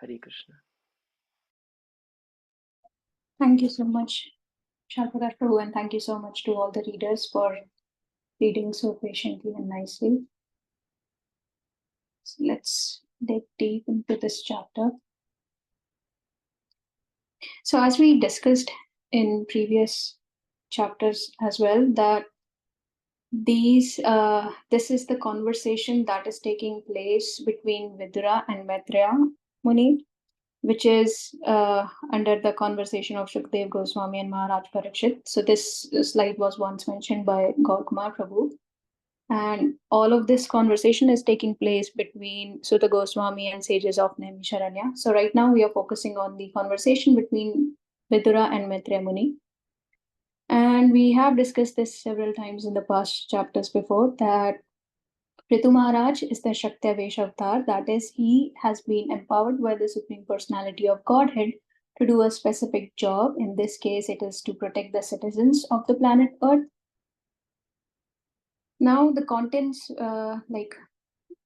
Hare Krishna. Thank you so much, Pṛthu, and thank you so much to all the readers for reading so patiently and nicely. So let's dig deep into this chapter. So as we discussed in previous chapters as well, that this is the conversation that is taking place between Vidura and Maitreya Muni, which is under the conversation of Shukdev Goswami and Maharaj Parikshit. So this slide was once mentioned by Gaurakumar Prabhu. And all of this conversation is taking place between Sutta Goswami and sages of Naimisharanya. So right now we are focusing on the conversation between Vidura and Maitreya Muni. And we have discussed this several times in the past chapters before, that Pṛthu Maharaj is the Shakti-Avesh avatar, that is, he has been empowered by the Supreme Personality of Godhead to do a specific job. In this case, it is to protect the citizens of the planet Earth. Now, the contents, like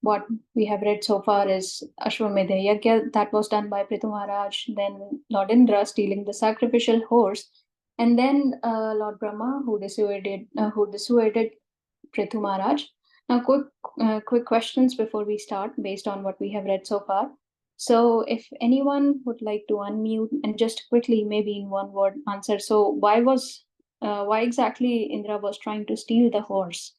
what we have read so far, is Ashwamedha Yajna that was done by Pṛthu Maharaj, then Lord Indra stealing the sacrificial horse, and then Lord Brahma who dissuaded Pṛthu Maharaj. Now, quick questions before we start based on what we have read so far. So if anyone would like to unmute and just quickly, maybe in one word, answer. So why exactly Indra was trying to steal the horse?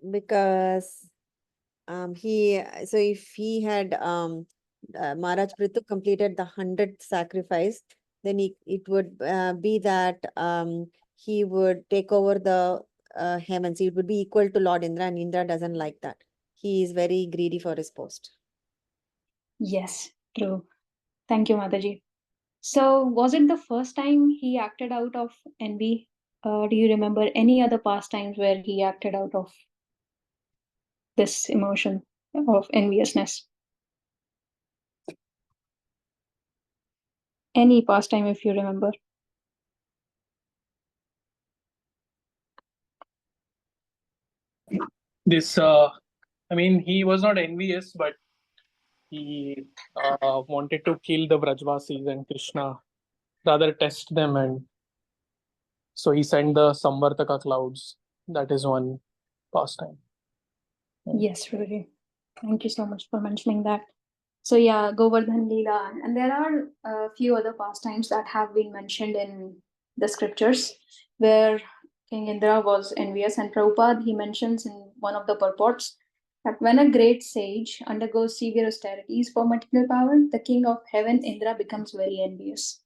Because if he had Maharaj Pṛthu completed the 100th sacrifice, then it would be that he would take over the heavens. It would be equal to Lord Indra, and Indra doesn't like that. He is very greedy for his post. Yes, true. Thank you, Mataji. So was it the first time he acted out of envy? Do you remember any other pastimes where he acted out of this emotion of enviousness? Any pastime, if you remember. He was not envious, but he wanted to kill the Vrajvasis and Krishna, rather test them, and so he sent the Samvartaka clouds. That is one pastime. Yes, really. Thank you so much for mentioning that. So yeah, Govardhan Leela, and there are a few other pastimes that have been mentioned in the scriptures where King Indra was envious, and Prabhupada, he mentions in one of the purports that when a great sage undergoes severe austerities for material power, the king of heaven, Indra, becomes very envious.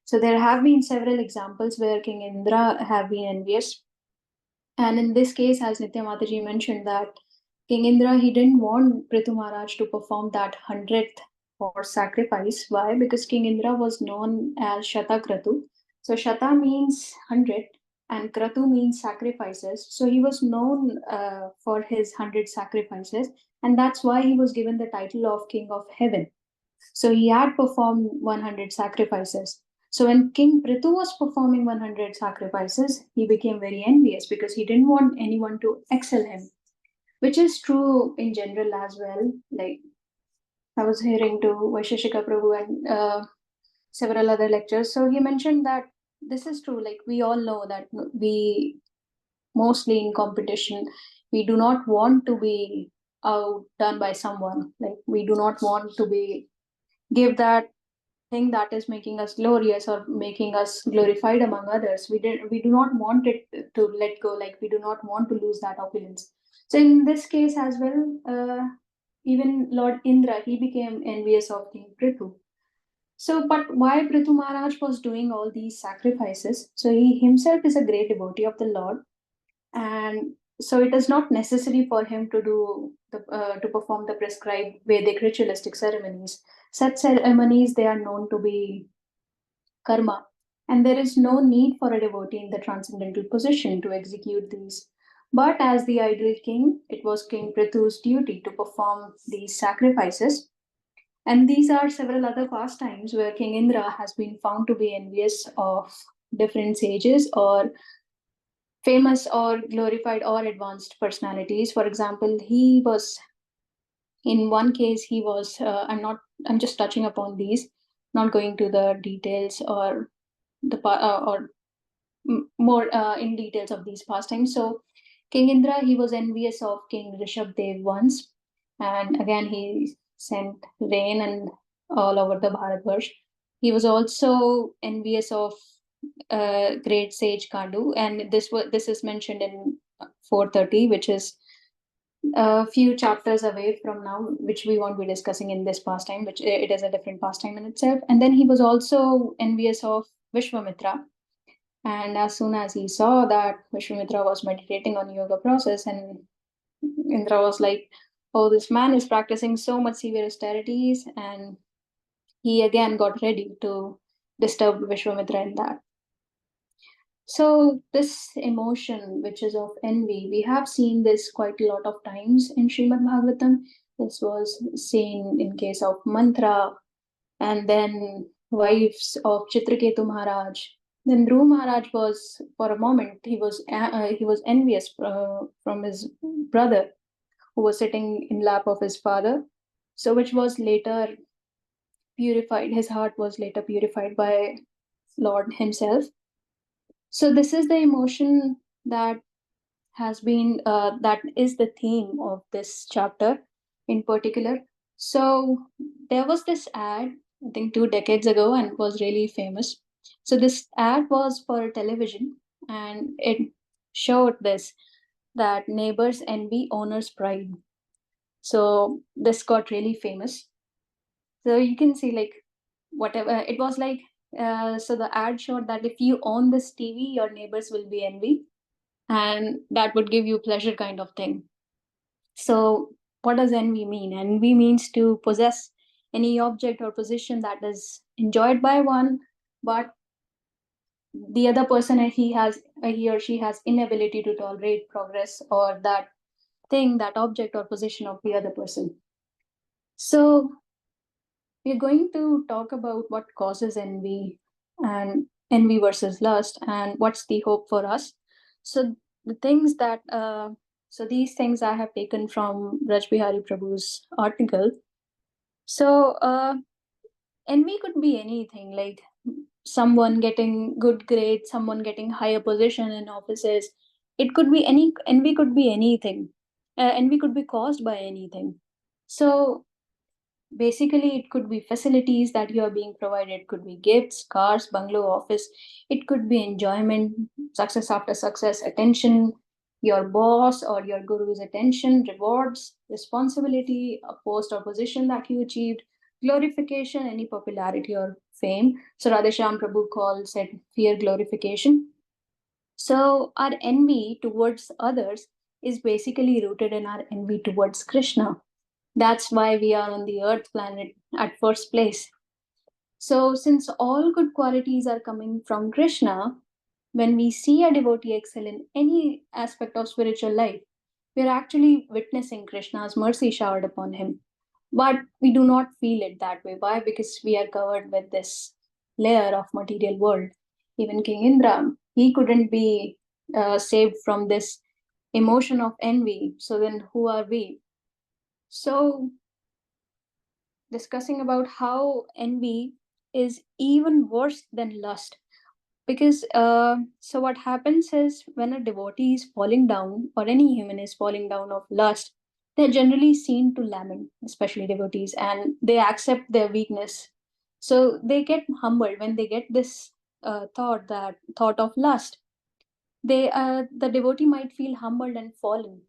So there have been several examples where King Indra have been envious. And in this case, as Nitya Mataji mentioned, that King Indra, he didn't want Pṛthu Maharaj to perform that 100th horse sacrifice. Why? Because King Indra was known as Shata Kratu. So Shata means 100 and Kratu means sacrifices. So he was known for his 100 sacrifices, and that's why he was given the title of King of Heaven. So he had performed 100 sacrifices. So when King Pṛthu was performing 100 sacrifices, he became very envious because he didn't want anyone to excel him, which is true in general as well. Like I was hearing to Vaisheshika Prabhu and several other lectures. So he mentioned that this is true. Like we all know that we mostly in competition, we do not want to be outdone by someone. Like we do not want to be give that thing that is making us glorious or making us glorified among others. We do not want it to let go. Like we do not want to lose that opulence. So in this case as well, even Lord Indra, he became envious of King Pṛthu. So, but why Pṛthu Maharaj was doing all these sacrifices? So he himself is a great devotee of the Lord, and so it is not necessary for him to do to perform the prescribed Vedic ritualistic ceremonies. Such ceremonies, they are known to be karma, and there is no need for a devotee in the transcendental position to execute these. But as the ideal king, it was King Pṛthu's duty to perform these sacrifices. And these are several other pastimes where King Indra has been found to be envious of different sages or famous or glorified or advanced personalities. For example, he was, in one case, he was, I'm just touching upon these, not going to the details or more in details of these pastimes. So King Indra, he was envious of King Rishabdev once, and again he sent rain and all over the Bharatvarsh. He was also envious of great sage Kandu, and this is mentioned in 430, which is a few chapters away from now, which we won't be discussing in this pastime, which it is a different pastime in itself. And then he was also envious of Vishwamitra. And as soon as he saw that Vishwamitra was meditating on yoga process, and Indra was like, oh, this man is practicing so much severe austerities, and he again got ready to disturb Vishwamitra in that. So this emotion, which is of envy, we have seen this quite a lot of times in Srimad Bhagavatam. This was seen in case of Mantra, and then wives of Chitraketu Maharaj. Then Dhruv Maharaj was, for a moment, he was envious from his brother, who was sitting in lap of his father. So which was later purified. His heart was later purified by Lord himself. So this is the emotion that has been that is the theme of this chapter in particular. So there was this ad, I think 2 decades ago, and it was really famous. So this ad was for television, and it showed this, that neighbors envy owner's pride. So this got really famous. So you can see, like, whatever it was like. So the ad showed that if you own this TV, your neighbors will be envy, and that would give you pleasure, kind of thing. So what does envy mean? Envy means to possess any object or position that is enjoyed by one, but the other person, he or she has inability to tolerate progress or that thing, that object or position of the other person. So we're going to talk about what causes envy, and envy versus lust, and what's the hope for us. So the things that so these things I have taken from Rajbihari Prabhu's article. So envy could be anything, like someone getting good grades, someone getting higher position in offices. It could be any, envy could be anything. Envy could be caused by anything. So basically, it could be facilities that you are being provided. It could be gifts, cars, bungalow, office. It could be enjoyment, success after success, attention, your boss or your guru's attention, rewards, responsibility, a post or position that you achieved, glorification, any popularity or fame. So Radheshyam Prabhu calls it fear glorification. So our envy towards others is basically rooted in our envy towards Krishna. That's why we are on the earth planet at first place. So since all good qualities are coming from Krishna, when we see a devotee excel in any aspect of spiritual life, we are actually witnessing Krishna's mercy showered upon him. But we do not feel it that way. Why? Because we are covered with this layer of material world. Even King Indra, he couldn't be saved from this emotion of envy. So then who are we? So discussing about how envy is even worse than lust, because so what happens is, when a devotee is falling down, or any human is falling down of lust, they're generally seen to lament, especially devotees, and they accept their weakness. So they get humbled when they get this thought of lust. The devotee might feel humbled and fallen.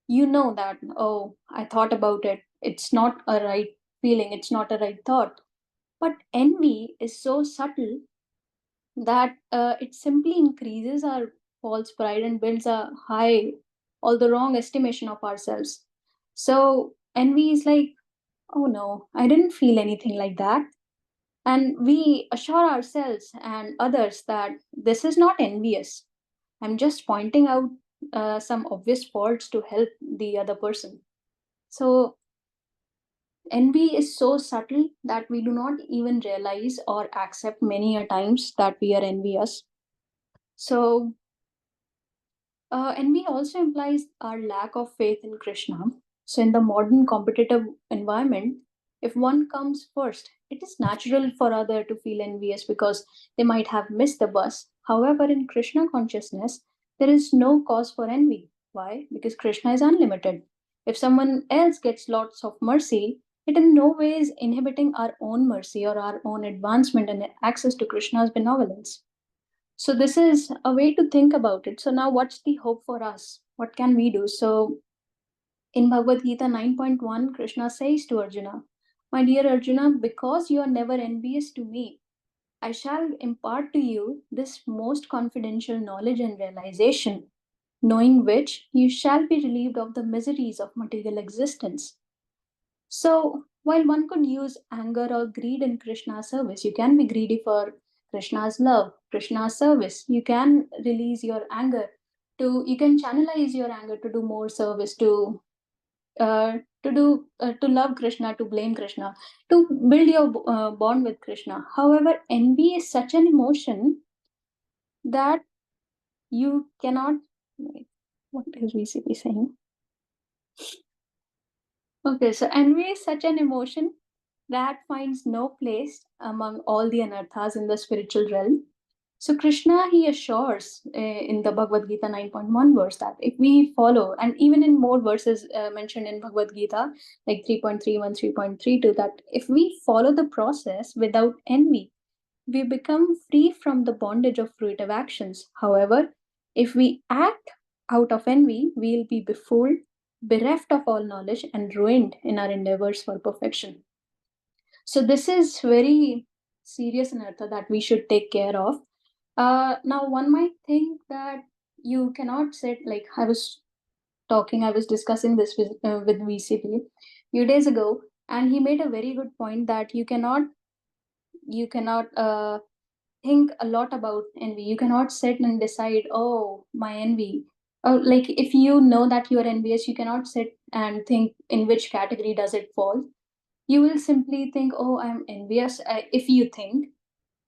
You know that, oh, I thought about it, it's not a right feeling, it's not a right thought. But envy is so subtle that it simply increases our false pride and builds a high, all the wrong estimation of ourselves. So envy is like, oh no, I didn't feel anything like that. And we assure ourselves and others that this is not envious. I'm just pointing out some obvious faults to help the other person. So envy is so subtle that we do not even realize or accept many a times that we are envious. So Envy also implies our lack of faith in Krishna. So, in the modern competitive environment, if one comes first, it is natural for other to feel envious because they might have missed the bus. However, in Krishna consciousness, there is no cause for envy. Why? Because Krishna is unlimited. If someone else gets lots of mercy, it in no way is inhibiting our own mercy or our own advancement and access to Krishna's benevolence. So this is a way to think about it. So now what's the hope for us? What can we do? So in Bhagavad Gita 9.1, Krishna says to Arjuna, my dear Arjuna, because you are never envious to me, I shall impart to you this most confidential knowledge and realization, knowing which you shall be relieved of the miseries of material existence. So, while one could use anger or greed in Krishna's service, you can be greedy for Krishna's love, Krishna's service. You can release your anger you can channelize your anger to do more service, to love Krishna, to blame Krishna, to build your bond with Krishna. However, envy is such an emotion that you cannot. Wait, what is VCP saying? Okay, so envy is such an emotion that finds no place among all the anarthas in the spiritual realm. So Krishna, he assures in the Bhagavad Gita 9.1 verse that if we follow, and even in more verses mentioned in Bhagavad Gita, like 3.31, 3.32, that if we follow the process without envy, we become free from the bondage of fruitive actions. However, if we act out of envy, we'll be befooled, bereft of all knowledge, and ruined in our endeavors for perfection. So this is very serious anartha that we should take care of. Now, one might think that you cannot sit like I was discussing this with VCP a few days ago, and he made a very good point that you cannot think a lot about envy. You cannot sit and decide, oh, my envy. Like if you know that you are envious, you cannot sit and think in which category does it fall. You will simply think, oh, I'm envious. If you think,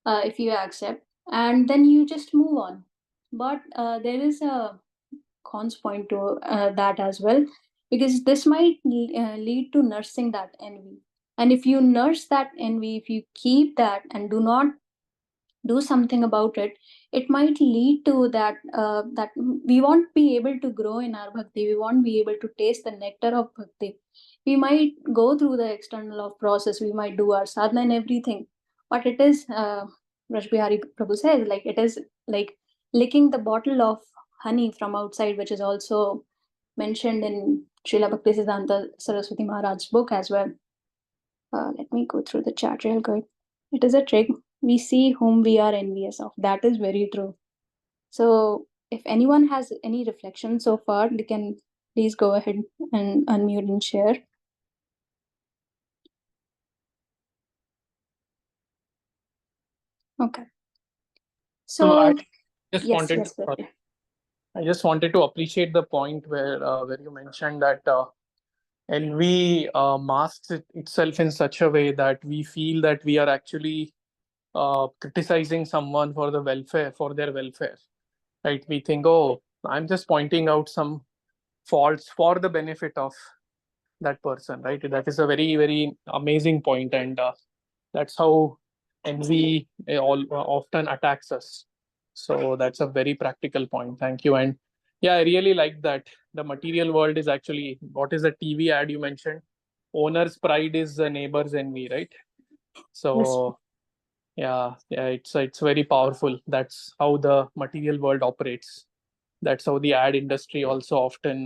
if you accept, and then you just move on. But there is a cons point to that as well, because this might lead to nursing that envy. And if you nurse that envy, if you keep that and do not do something about it, it might lead to that we won't be able to grow in our bhakti. We won't be able to taste the nectar of bhakti. We might go through the external of process, we might do our sadhana and everything, but it is Raj Bihari Prabhu says, like it is like licking the bottle of honey from outside, which is also mentioned in Srila Bhaktisiddhanta Saraswati Maharaj's book as well. Let me go through the chat real quick. It is a trick. We see whom we are envious of. That is very true. So, if anyone has any reflection so far, they can please go ahead and unmute and share. Okay. So I just yes, wanted yes, to, Pṛthu. I just wanted to appreciate the point where you mentioned that envy masks itself in such a way that we feel that we are actually criticizing someone for their welfare, right? We think, oh, I'm just pointing out some faults for the benefit of that person, right? That is a very, very amazing point, and that's how envy often attacks us. So that's a very practical point. Thank you. And yeah, I really like that the material world is actually, what is the TV ad you mentioned? Owner's pride is the neighbor's envy, right? So yeah, it's very powerful. That's how the material world operates. That's how the ad industry also often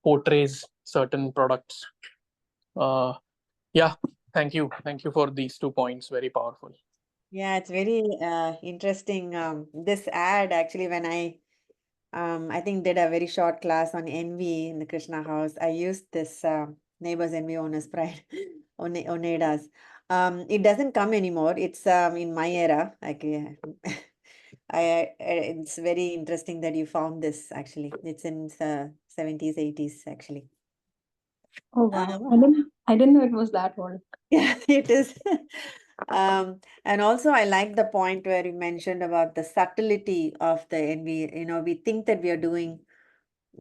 portrays certain products. uh yeah, thank you for these 2 points, very powerful. Yeah, it's very interesting. This ad actually, when I think did a very short class on envy in the Krishna house, I used this neighbor's envy, owner's pride, Oneda's. It doesn't come anymore. It's in my era. Like, it's very interesting that you found this actually. It's in the 70s, 80s actually. Oh wow! I didn't know it was that old. Yeah, it is. And also I like the point where you mentioned about the subtlety of the envy. You know, we think that we are doing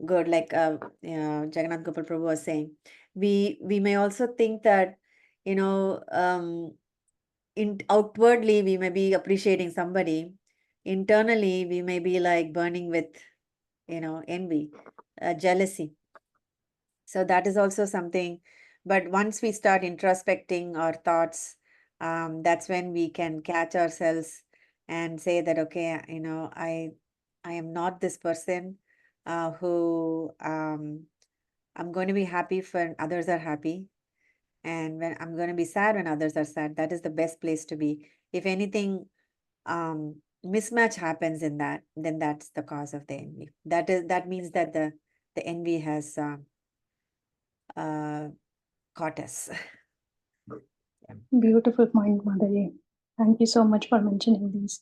good, like Jagannath Gopal Prabhu was saying. We may also think that, you know, outwardly we may be appreciating somebody. Internally, we may be like burning with, you know, envy, jealousy. So that is also something. But once we start introspecting our thoughts, that's when we can catch ourselves and say that, okay, you know, I am not this person who I'm going to be happy when others are happy, and when I'm going to be sad when others are sad. That is the best place to be. If anything mismatch happens in that, then that's the cause of the envy. That means that the envy has caught us. Beautiful point, Madhaji. Thank you so much for mentioning these.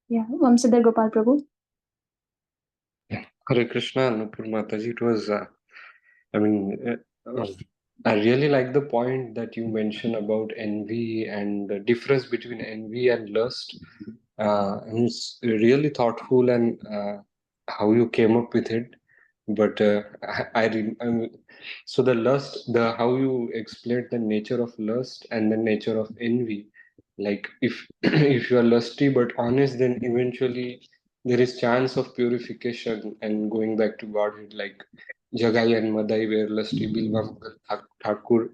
Yeah, Vamsidhar Gopal Prabhu. Hare Krishna, Nupur Mataji. It was, I mean, I really like the point that you mentioned about envy and the difference between envy and lust. And it's really thoughtful, and how you came up with it. But so the lust, the how you explained the nature of lust and the nature of envy. Like if if you are lusty but honest, then eventually there is chance of purification and going back to Godhead. Like Jagai and Madai were lusty. Bilvankar Thakur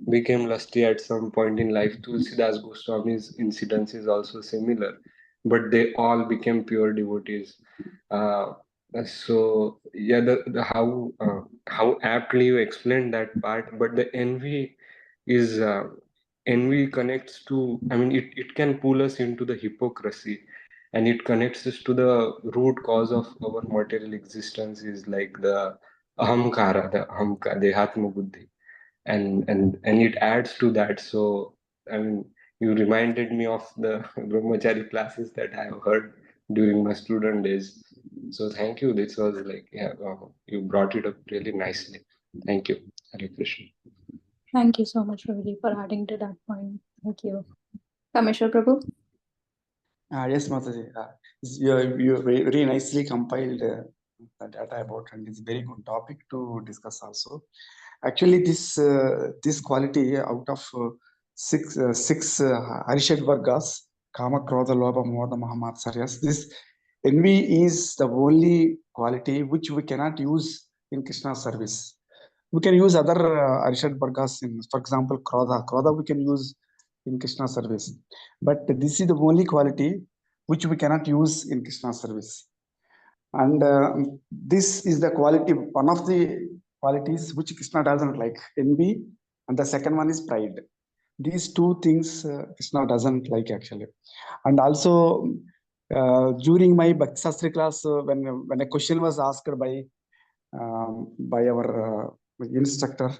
became lusty at some point in life. Tulsidas Goswami's incidence is also similar, but they all became pure devotees. So yeah, the how aptly you explained that part, but the envy is envy connects to, I mean, it can pull us into the hypocrisy, and it connects us to the root cause of our material existence is like the dehatma buddhi, and it adds to that. So I mean, you reminded me of the brahmachari classes that I have heard during my student days. So thank you. This was like, yeah, you brought it up really nicely. Thank you. Hare Krishna. Thank you so much, Prabhuji, for adding to that point. Thank you. Kameshwar Prabhu. Yes, Mataji. You very nicely compiled the data about, and it's a very good topic to discuss also. Actually, this quality out of six Arishad Vargas, Kama, Krodha, Lobha, Moha, Mahamatsarya, this envy is the only quality which we cannot use in Krishna's service. We can use other Arishad Vargas, for example, Krodha. Krodha we can use in Krishna service. But this is the only quality which we cannot use in Krishna service. And this is the quality, one of the qualities which Krishna doesn't like, envy, and the second one is pride. These two things Krishna doesn't like actually. And also during my Bhakti Sastri class, when a question was asked by our instructor,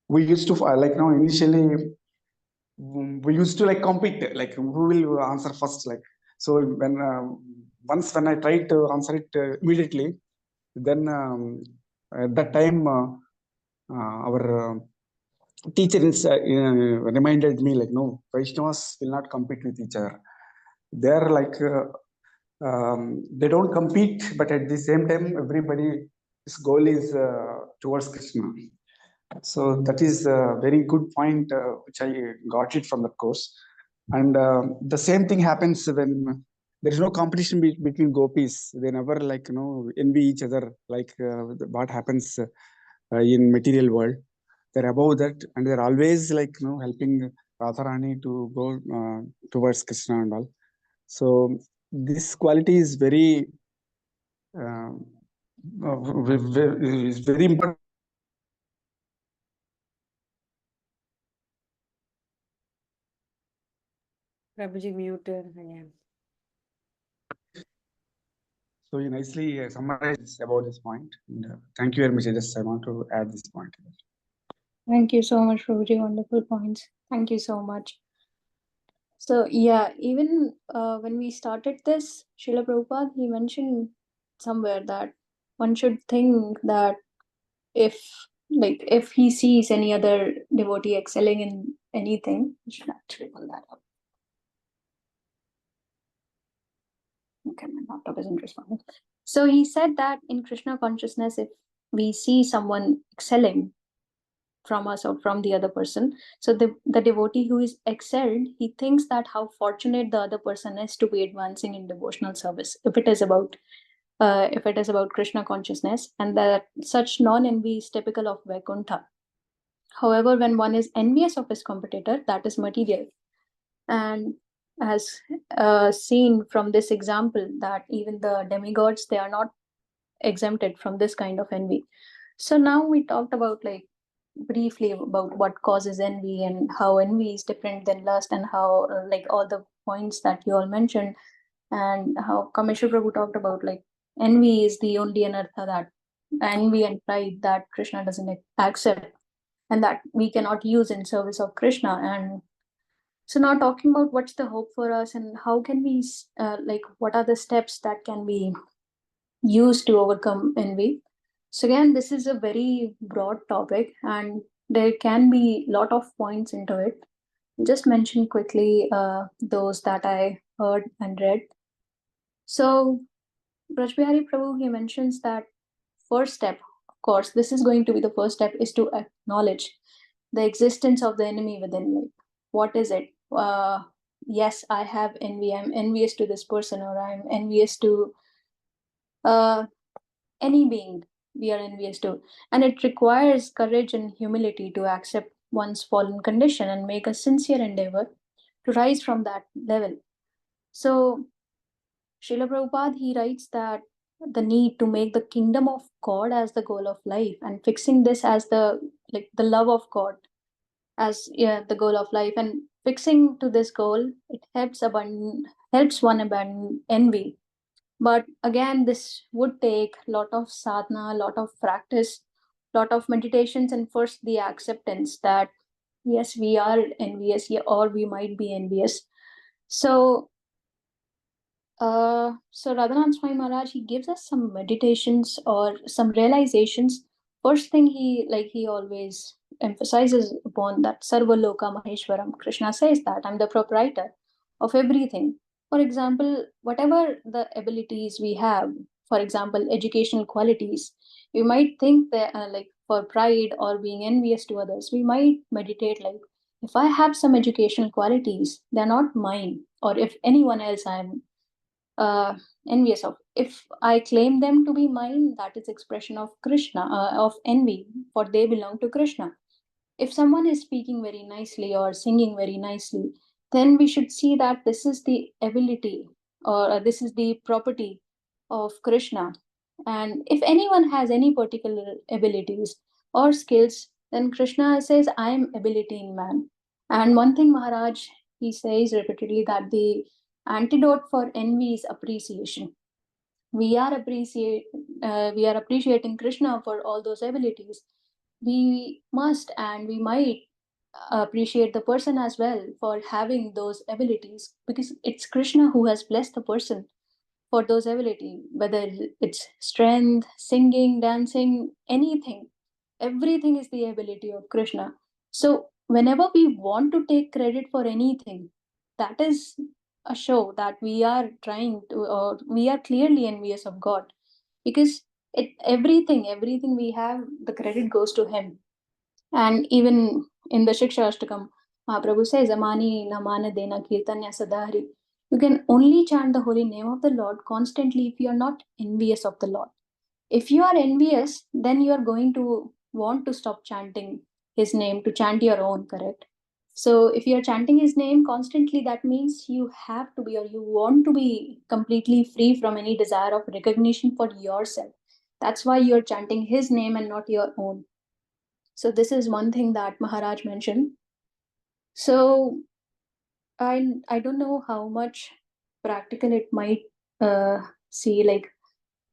we used to initially we used to like compete, like who will answer first, like. So once when I tried to answer it immediately, then at that time our teacher reminded me, like, no, Vaishnavas will not compete with each other. They're like they don't compete, but at the same time everybody's goal is towards Krishna. So that is a very good point which I got it from the course. And the same thing happens when there is no competition between gopis. They never envy each other like what happens in material world. They're above that, and they're always helping Radharani to go towards Krishna and all. So this quality is very is very important. Prabhuji muted again. So you nicely summarized about this point. And, thank you very much. I want to add this point. Thank you so much, Prabhuji. Wonderful points. Thank you so much. So yeah, even when we started this, Srila Prabhupada, he mentioned somewhere that one should think that if he sees any other devotee excelling in anything. I should actually pull that up. Okay, my laptop isn't responding. So he said that in Krishna consciousness, if we see someone excelling from us or from the other person, so the devotee who is excelled, he thinks that how fortunate the other person is to be advancing in devotional service, if it is about Krishna consciousness, and that such non-envy is typical of Vaikuntha. However, when one is envious of his competitor, that is material. And as seen from this example, that even the demigods, they are not exempted from this kind of envy. So now we talked about, like, briefly about what causes envy and how envy is different than lust, and how like all the points that you all mentioned, and how Kameshwar Prabhu talked about, like, envy is the only anartha, that envy and pride that Krishna doesn't accept, and that we cannot use in service of Krishna. And so now talking about what's the hope for us, and how can we like, what are the steps that can be used to overcome envy. So again, this is a very broad topic, and there can be a lot of points into it. Just mention quickly those that I heard and read. So Brajbihari Prabhu, he mentions that first step, of course, this is going to be the first step, is to acknowledge the existence of the enemy within me. What is it? Yes, I have envy. I'm envious to this person, or I'm envious to any being we are envious to. And it requires courage and humility to accept one's fallen condition and make a sincere endeavor to rise from that level. So Srila Prabhupada, he writes that the need to make the kingdom of God as the goal of life, and fixing this as the love of God as the goal of life, and fixing to this goal, it helps one abandon envy. But again, this would take a lot of sadhana, a lot of practice, lot of meditations, and first the acceptance that yes, we are envious, or we might be envious. So Radhanand Swami Maharaj, he gives us some meditations or some realizations. First thing, he always emphasizes upon that Sarva Loka Maheshwaram. Krishna says that I'm the proprietor of everything. For example, whatever the abilities we have, for example, educational qualities, we might think that like for pride or being envious to others, we might meditate like, if I have some educational qualities, they're not mine, or if anyone else I'm envious of. If I claim them to be mine, that is expression of Krishna, of envy, for they belong to Krishna. If someone is speaking very nicely or singing very nicely, then we should see that this is the ability, or this is the property of Krishna. And if anyone has any particular abilities or skills, then Krishna says, I am ability in man. And one thing Maharaj, he says repeatedly, that the antidote for envy is appreciation. We are appreciating Krishna for all those abilities. We must and we might appreciate the person as well for having those abilities, because it's Krishna who has blessed the person for those abilities, whether it's strength, singing, dancing, anything. Everything is the ability of Krishna. So whenever we want to take credit for anything, that is a show that we are trying to, or we are clearly envious of God, because everything we have, the credit goes to Him. And even in the Shiksha Ashtakam, Mahaprabhu says, Amani namana dena kirtanya sadhari. You can only chant the holy name of the Lord constantly if you are not envious of the Lord. If you are envious, then you are going to want to stop chanting His name to chant your own, correct? So if you are chanting His name constantly, that means you have to be, or you want to be completely free from any desire of recognition for yourself. That's why you're chanting His name and not your own. So this is one thing that Maharaj mentioned. So I don't know how much practical it might see. Like,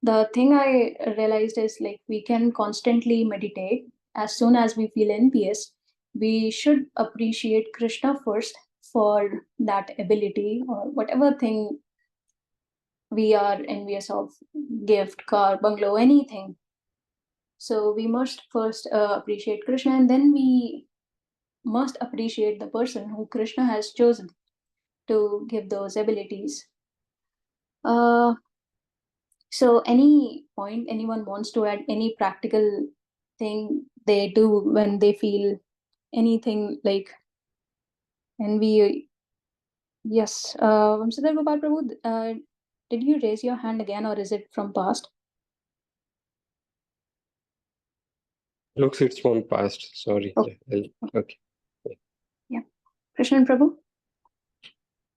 the thing I realized is, like, we can constantly meditate. As soon as we feel envious, we should appreciate Krishna first for that ability or whatever thing we are envious of, gift, car, bungalow, anything. So we must first appreciate Krishna, and then we must appreciate the person who Krishna has chosen to give those abilities. So any point anyone wants to add, any practical thing they do when they feel anything like envy? Yes, Vamsidhar Gopal Prabhu, did you raise your hand again, or is it from past? Looks it's from past. Sorry. Oh. Okay. Yeah. Krishnan Prabhu?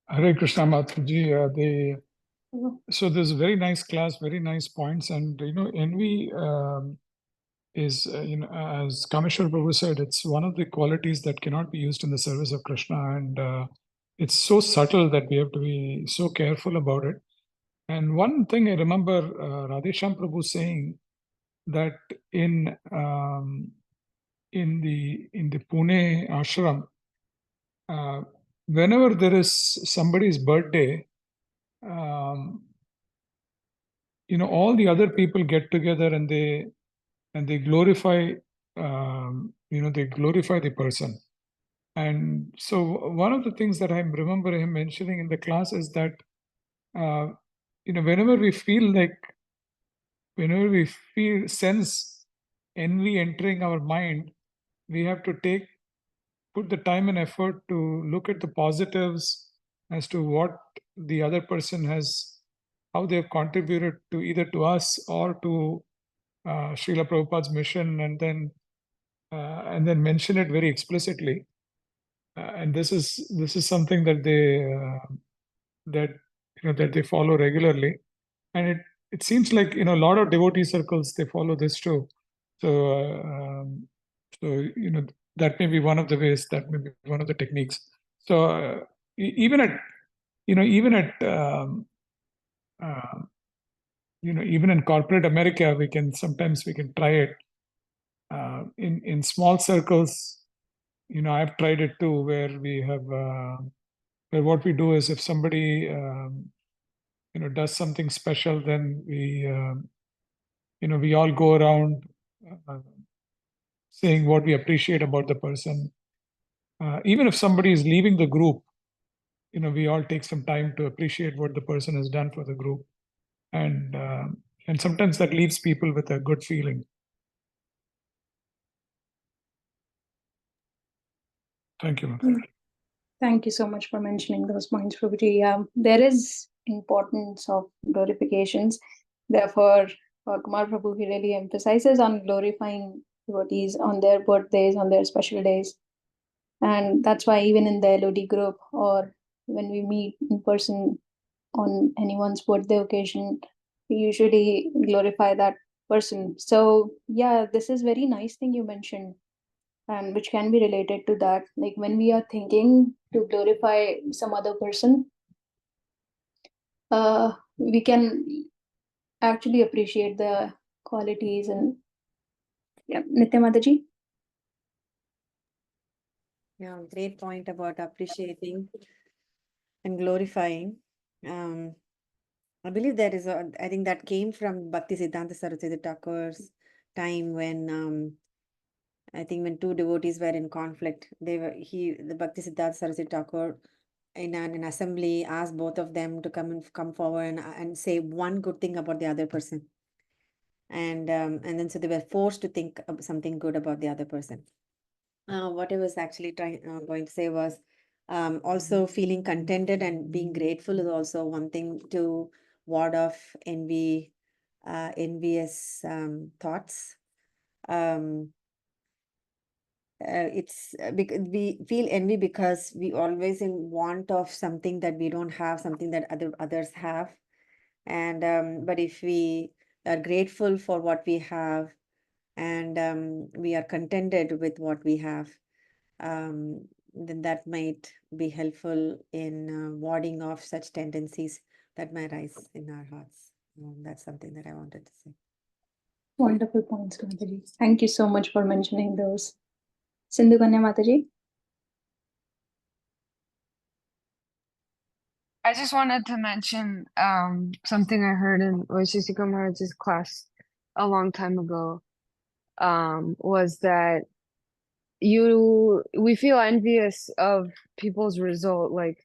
Hare Krishna Mataji. Mhm. So there's a very nice class, very nice points, and envy is as Kameshwar Prabhu said, it's one of the qualities that cannot be used in the service of Krishna, and it's so subtle that we have to be so careful about it. And one thing I remember Radhesham Prabhu saying that in the Pune ashram, whenever there is somebody's birthday, all the other people get together and they glorify they glorify the person. And so one of the things that I remember him mentioning in the class is that whenever we sense envy entering our mind, we have to put the time and effort to look at the positives as to what the other person has, how they have contributed to either to us or to Srila Prabhupada's mission, and then mention it very explicitly. And this is something that they follow regularly, and it seems like a lot of devotee circles, they follow this too. So that may be one of the ways, that may be one of the techniques. So even at even in corporate America, we can try it in small circles. I've tried it too, where we have where what we do is, if somebody does something special, then we all go around saying what we appreciate about the person. Even if somebody is leaving the group, we all take some time to appreciate what the person has done for the group, and sometimes that leaves people with a good feeling. Thank you. Thank you so much for mentioning those points, Prabhuji. There is importance of glorifications. Therefore, Kumar Prabhu, he really emphasizes on glorifying devotees on their birthdays, on their special days. And that's why even in the LOD group, or when we meet in person on anyone's birthday occasion, we usually glorify that person. So yeah, this is very nice thing you mentioned, and which can be related to that. Like when we are thinking to glorify some other person, we can actually appreciate the qualities. And yeah, Nitya Mataji? Yeah, great point about appreciating and glorifying. I believe I think that came from Bhakti Siddhanta Saraswati Thakur's time, when I think when two devotees were in conflict, the Bhakti Siddhanta Saraswati Thakur in an assembly asked both of them to come forward and say one good thing about the other person. And then so they were forced to think of something good about the other person. What I was actually going to say was, also feeling contented and being grateful is also one thing to ward off envious thoughts. It's because we feel envy because we always in want of something that we don't have, something that others have. And but if we are grateful for what we have, and we are contented with what we have, then that might be helpful in warding off such tendencies that might rise in our hearts. That's something that I wanted to say. Wonderful points, Mataji. Thank you so much for mentioning those. Sindhu Kanya Mataji? I just wanted to mention something I heard in Vaisheshika Maharaj's class a long time ago, was that we feel envious of people's result, like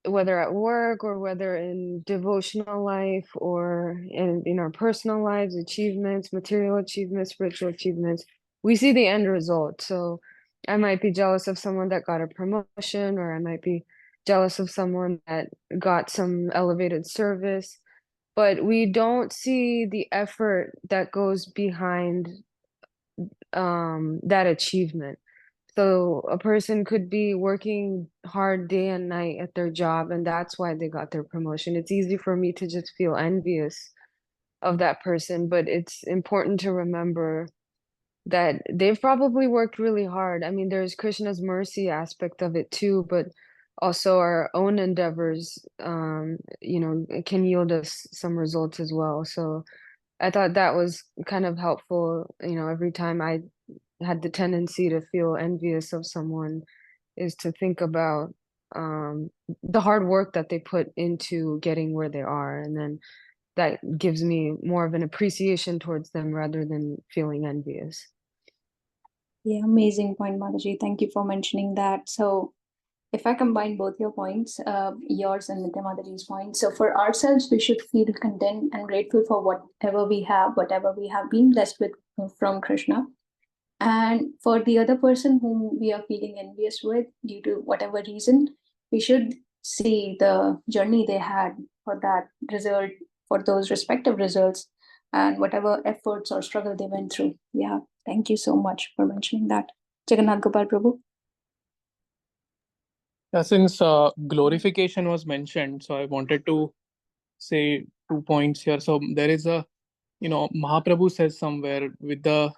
whether at work or whether in devotional life or in our personal lives, achievements, material achievements, spiritual achievements, we see the end result. So I might be jealous of someone that got a promotion, or I might be jealous of someone that got some elevated service, but we don't see the effort that goes behind that achievement. So a person could be working hard day and night at their job, and that's why they got their promotion. It's easy for me to just feel envious of that person, but it's important to remember that they've probably worked really hard. I mean, there's Krishna's mercy aspect of it too, but also our own endeavors, can yield us some results as well. So I thought that was kind of helpful. Every time I had the tendency to feel envious of someone, is to think about the hard work that they put into getting where they are, and then that gives me more of an appreciation towards them rather than feeling envious. Yeah, amazing point, Mataji. Thank you for mentioning that. So if I combine both your points, yours and Nitya Mataji's point, so for ourselves, we should feel content and grateful for whatever we have been blessed with from Krishna. And for the other person whom we are feeling envious with due to whatever reason, we should see the journey they had for that result, for those respective results, and whatever efforts or struggle they went through. Yeah, thank you so much for mentioning that. Jagannath Gopal Prabhu. Yeah, since glorification was mentioned, so I wanted to say 2 points here. So there is Mahaprabhu says somewhere with the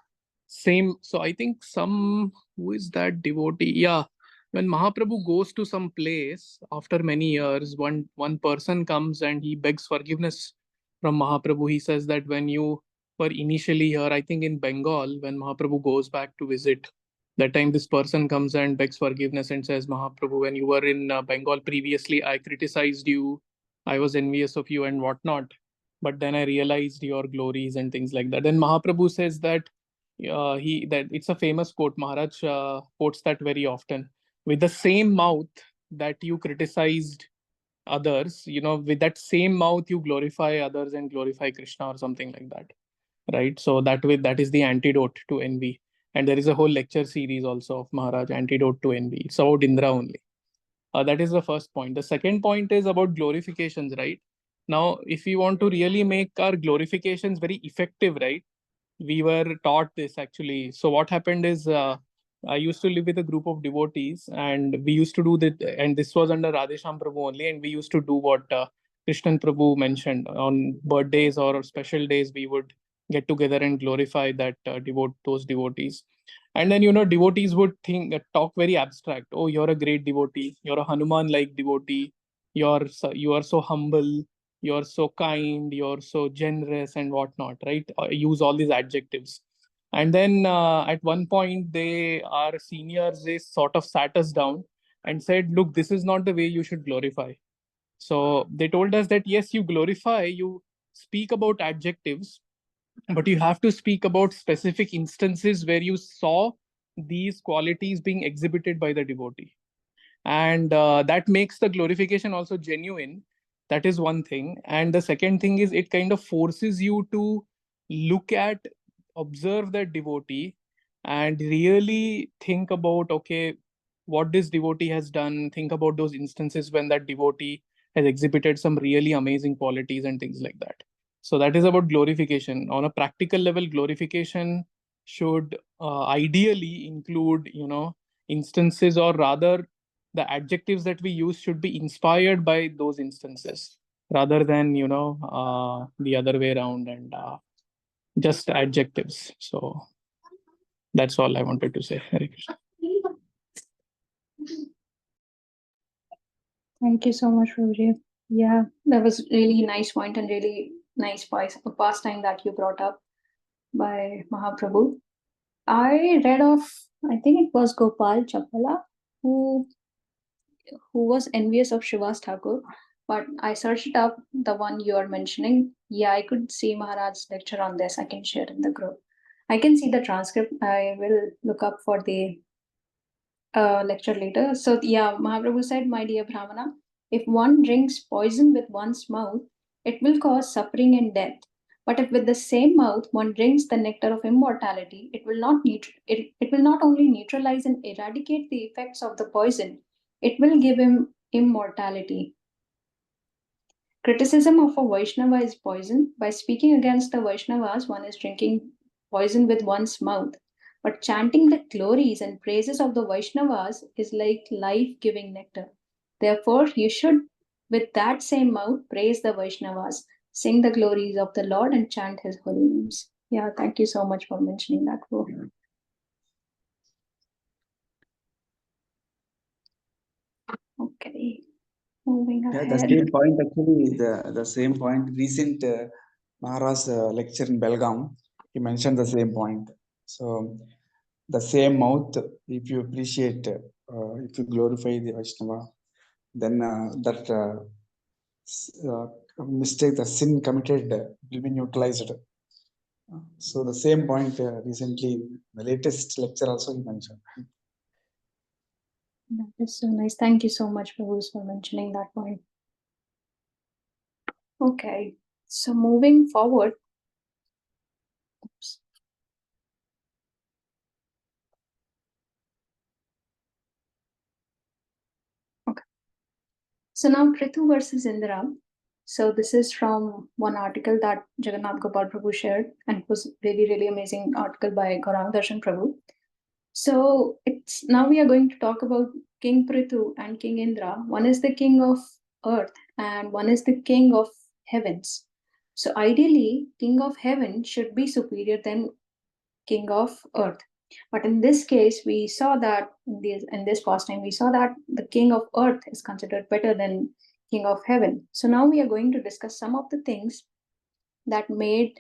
same. So I think who is that devotee? Yeah, when Mahaprabhu goes to some place after many years, one person comes and he begs forgiveness from Mahaprabhu. He says that when you were initially here, I think in Bengal, when Mahaprabhu goes back to visit, that time this person comes and begs forgiveness and says, Mahaprabhu, when you were in Bengal previously, I criticized you, I was envious of you and whatnot, but then I realized your glories and things like that. Then Mahaprabhu says that that it's a famous quote. Maharaj quotes that very often. With the same mouth that you criticized others, with that same mouth you glorify others and glorify Krishna or something like that, right? So that is the antidote to envy. And there is a whole lecture series also of Maharaj, Antidote to Envy. It's about Indra only. That is the first point. The second point is about glorifications, right? Now, if we want to really make our glorifications very effective, right? We were taught this actually. So what happened is, I used to live with a group of devotees, and we used to do that. And this was under Radhesham Prabhu only, and we used to do what Krishnan Prabhu mentioned on birthdays or special days. We would get together and glorify that those devotees. And then devotees would talk very abstract. Oh, you're a great devotee. You're a Hanuman like devotee. You are so humble, you're so kind, you're so generous and whatnot, right? Use all these adjectives. And then at one point, our seniors, they sort of sat us down and said, look, this is not the way you should glorify. So they told us that, yes, you glorify, you speak about adjectives, but you have to speak about specific instances where you saw these qualities being exhibited by the devotee. And that makes the glorification also genuine. That is one thing. And the second thing is, it kind of forces you to look at, observe that devotee and really think about, okay, what this devotee has done. Think about those instances when that devotee has exhibited some really amazing qualities and things like that. So that is about glorification. On a practical level, glorification should ideally include instances, or rather the adjectives that we use should be inspired by those instances rather than the other way around, and just adjectives. So that's all I wanted to say. Hare Krishna. Thank you so much, Prabhuji. Yeah, that was really nice point and really nice pastime that you brought up by Mahaprabhu. I read of, I think it was Gopal Chapala, who was envious of Shivas Thakur, but I searched up the one you are mentioning. Yeah, I could see Maharaj's lecture on this. I can share in the group. I can see the transcript. I will look up for the lecture later. So yeah, Mahaprabhu said, my dear Brahmana, if one drinks poison with one's mouth, it will cause suffering and death. But if with the same mouth one drinks the nectar of immortality, it will not only neutralize and eradicate the effects of the poison, it will give him immortality. Criticism of a Vaishnava is poison. By speaking against the Vaishnavas, one is drinking poison with one's mouth. But chanting the glories and praises of the Vaishnavas is like life-giving nectar. Therefore, you should, with that same mouth, praise the Vaishnavas, sing the glories of the Lord, and chant his holy names. Yeah, thank you so much for mentioning that, Bro. Okay, moving Yeah, ahead. the same point actually, the same point. Recent Maharaj lecture in Belgaum, he mentioned the same point. So the same mouth, if you appreciate, if you glorify the Vaishnava, then that mistake, the sin committed will be neutralized. So the same point recently, the latest lecture also he mentioned. That is so nice. Thank you so much, Prabhu, for mentioning that point. Okay, so moving forward. Oops. Okay. So now Pṛthu versus Indra. So this is from one article that Jagannath Gopal Prabhu shared, and it was really, really amazing article by Gaurang Darshan Prabhu. So it's now we are going to talk about King Pṛthu and King Indra. One is the king of earth and one is the king of heavens. So ideally, king of heaven should be superior than king of earth. But in this case, we saw that in this pastime, we saw that the king of earth is considered better than king of heaven. So now we are going to discuss some of the things that made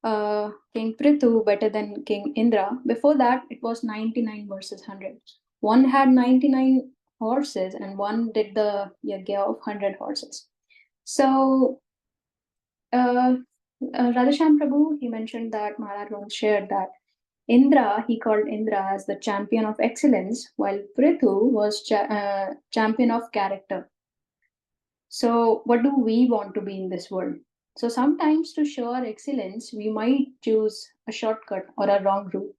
King Pṛthu better than King Indra. Before that, it was 99 versus 100. One had 99 horses and one did the yagya of 100 horses. So Radhashyam Prabhu, he mentioned that Maharaj once shared that Indra, he called Indra as the champion of excellence, while Pṛthu was champion of character. So, what do we want to be in this world? So, sometimes to show our excellence, we might choose a shortcut or a wrong route.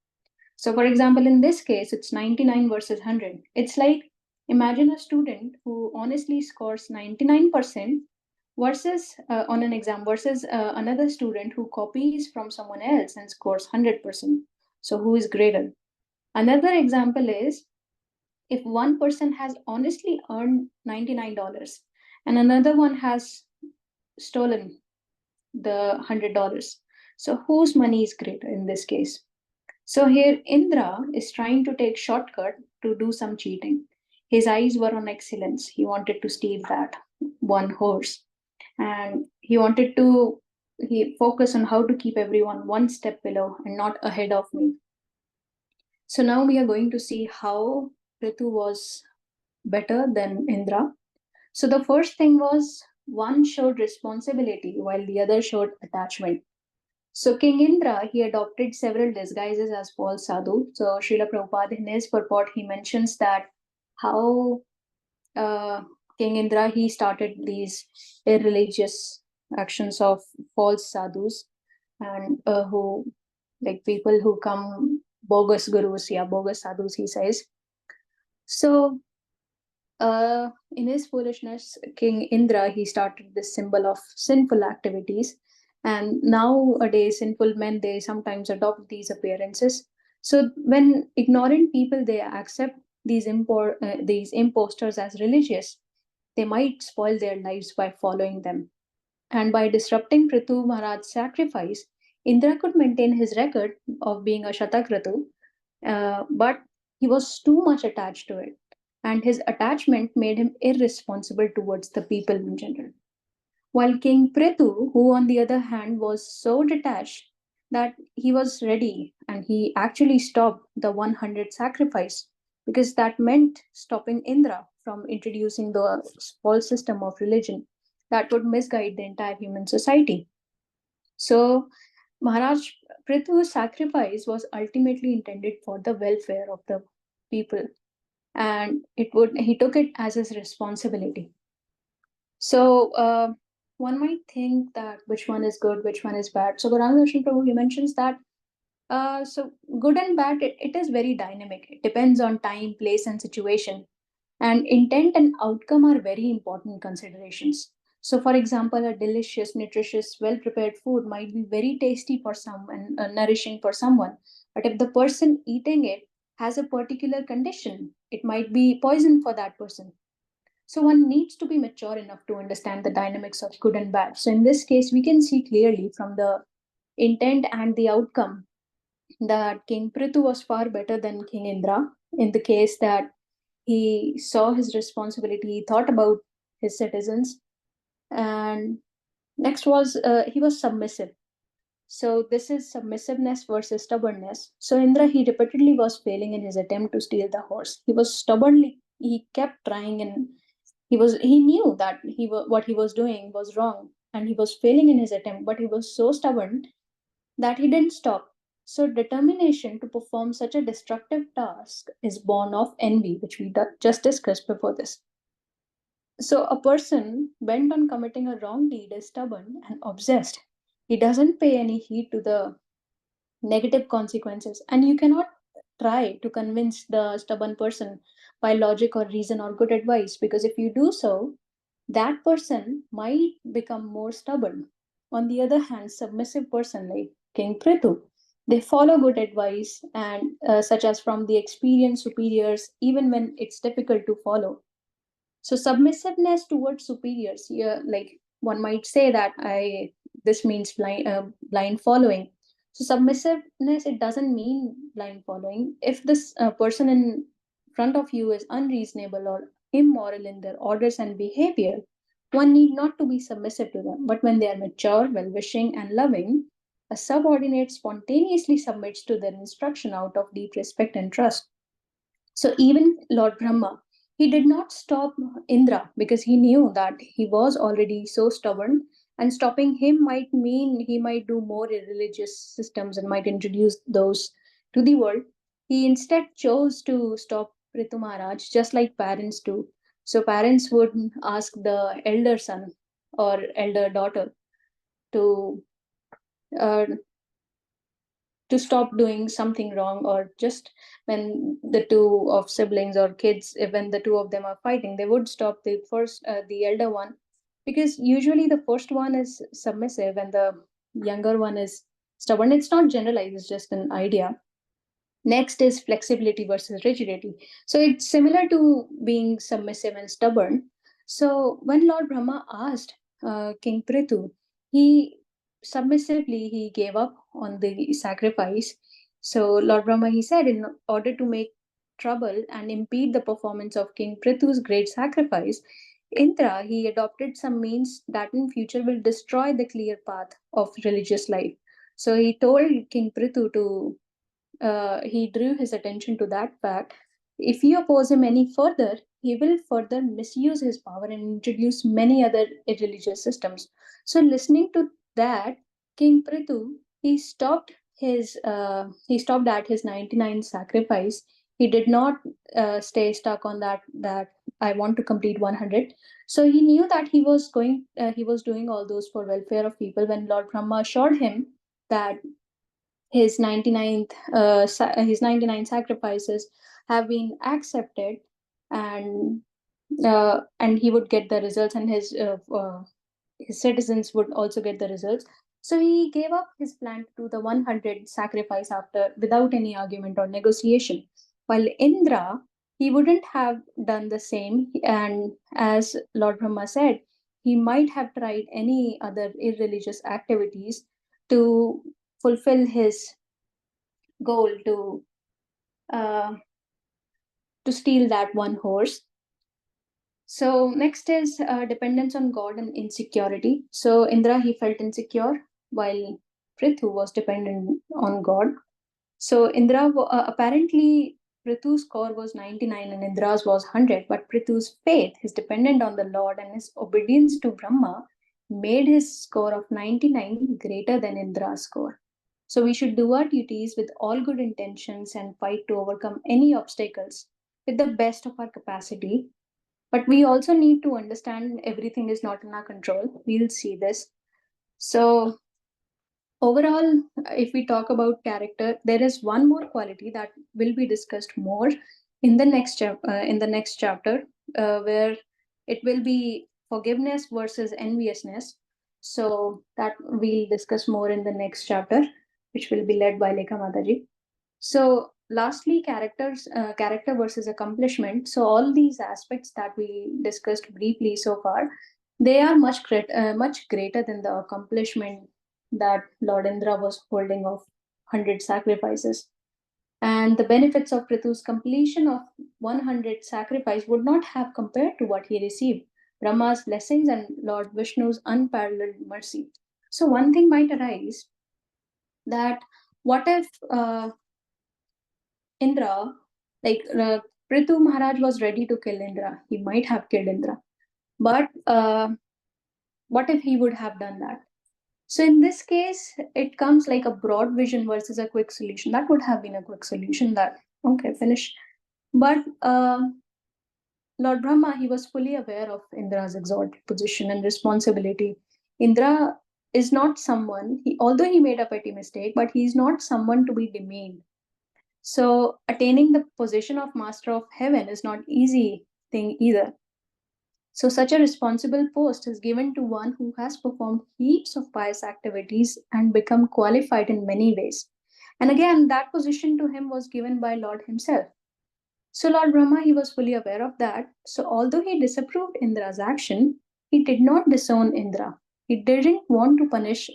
So, for example, in this case, it's 99 versus 100. It's like imagine a student who honestly scores 99% versus on an exam versus another student who copies from someone else and scores 100%. So, who is greater? Another example is if one person has honestly earned $99 and another one has stolen the $100. So whose money is greater in this case? So here Indra is trying to take shortcut to do some cheating. His eyes were on excellence. He wanted to steal that one horse. And he focused on how to keep everyone one step below and not ahead of me. So now we are going to see how Pṛthu was better than Indra. So the first thing was one showed responsibility while the other showed attachment. So King Indra, he adopted several disguises as false sadhu. So Srila Prabhupada in his purport, he mentions that how King Indra, he started these irreligious actions of false sadhus and who like people who come bogus gurus, yeah, bogus sadhus, he says. So in his foolishness, King Indra, he started this symbol of sinful activities. And nowadays, sinful men, they sometimes adopt these appearances. So when ignorant people, they accept these imposters as religious, they might spoil their lives by following them. And by disrupting Pṛthu Maharaj's sacrifice, Indra could maintain his record of being a Shatakratu, but he was too much attached to it. And his attachment made him irresponsible towards the people in general. While King Pṛthu, who on the other hand was so detached that he was ready and he actually stopped the 100 sacrifice because that meant stopping Indra from introducing the false system of religion that would misguide the entire human society. So Maharaj Pṛthu's sacrifice was ultimately intended for the welfare of the people, and he took it as his responsibility. So one might think that which one is good, which one is bad. So Gauranga Prabhu, he mentions that so good and bad, it is very dynamic. It depends on time, place, and situation. And intent and outcome are very important considerations. So, for example, a delicious, nutritious, well prepared food might be very tasty for some and nourishing for someone. But if the person eating it has a particular condition, it might be poison for that person. So, one needs to be mature enough to understand the dynamics of good and bad. So, in this case, we can see clearly from the intent and the outcome that King Pṛthu was far better than King Indra in the case that he saw his responsibility, he thought about his citizens, and next was he was submissive. So this is submissiveness versus stubbornness. So Indra, he repeatedly was failing in his attempt to steal the horse. He was stubbornly, he kept trying, and he knew that what he was doing was wrong, and he was failing in his attempt, but he was so stubborn that he didn't stop. So, determination to perform such a destructive task is born of envy, which we just discussed before this. So, a person bent on committing a wrong deed is stubborn and obsessed. He doesn't pay any heed to the negative consequences, and you cannot try to convince the stubborn person by logic or reason or good advice, because if you do so, that person might become more stubborn. On the other hand, submissive person like King Pṛthu, they follow good advice and such as from the experienced superiors, even when it's difficult to follow. So submissiveness towards superiors, yeah, like one might say that this means blind following. So submissiveness, it doesn't mean blind following. If this person in front of you is unreasonable or immoral in their orders and behavior, one need not to be submissive to them. But when they are mature, well-wishing, and loving, a subordinate spontaneously submits to their instruction out of deep respect and trust. So even Lord Brahma, he did not stop Indra because he knew that he was already so stubborn, and stopping him might mean he might do more irreligious systems and might introduce those to the world. He instead chose to stop Pṛthu Maharaj, just like parents do. So parents would ask the elder son or elder daughter to uh, to stop doing something wrong, or just when the two of siblings or kids, when the two of them are fighting, they would stop the elder one, because usually the first one is submissive and the younger one is stubborn. It's not generalized, it's just an idea. Next is flexibility versus rigidity. So it's similar to being submissive and stubborn. So when Lord Brahma asked King Pṛthu, he submissively he gave up on the sacrifice. So Lord Brahma, he said, in order to make trouble and impede the performance of King Pṛthu's great sacrifice, Indra, he adopted some means that in future will destroy the clear path of religious life. So he told King Pṛthu to he drew his attention to that fact. If you oppose him any further, he will further misuse his power and introduce many other irreligious systems. So, listening to that, King Pṛthu, he stopped at his 99 sacrifice. He did not stay stuck on that I want to complete 100. So he knew that he was doing all those for welfare of people. When Lord Brahma assured him that his 99 sacrifices have been accepted, and he would get the results, and his citizens would also get the results. So he gave up his plan to do the 100 sacrifice after, without any argument or negotiation, while Indra, he wouldn't have done the same. And as Lord Brahma said, he might have tried any other irreligious activities to fulfill his goal to steal that one horse. So next is dependence on God and insecurity. So Indra, he felt insecure, while Pṛthu was dependent on God. So Indra, apparently Pṛthu's score was 99 and Indra's was 100, but Pṛthu's faith, his dependent on the Lord, and his obedience to Brahma made his score of 99 greater than Indra's score. So we should do our duties with all good intentions and fight to overcome any obstacles with the best of our capacity. But we also need to understand everything is not in our control. We'll see this. So overall, if we talk about character, there is one more quality that will be discussed more in the next chapter, where it will be forgiveness versus enviousness. So that we'll discuss more in the next chapter, which will be led by Lekha Mataji. So lastly, character versus accomplishment. So all these aspects that we discussed briefly so far, they are much greater than the accomplishment that Lord Indra was holding of 100 sacrifices. And the benefits of Pṛthu's completion of 100 sacrifice would not have compared to what he received, Brahma's blessings and Lord Vishnu's unparalleled mercy. So one thing might arise, that what if Indra, like Pṛthu Maharaj was ready to kill Indra. He might have killed Indra. But what if he would have done that? So in this case, it comes like a broad vision versus a quick solution. That would have been a quick solution, that, okay, finish. But Lord Brahma, he was fully aware of Indra's exalted position and responsibility. Indra is not someone, although he made a petty mistake, but he is not someone to be demeaned. So attaining the position of master of heaven is not easy thing either. So such a responsible post is given to one who has performed heaps of pious activities and become qualified in many ways. And again, that position to him was given by Lord himself. So Lord Brahma, he was fully aware of that. So although he disapproved Indra's action, he did not disown Indra. He didn't want to punish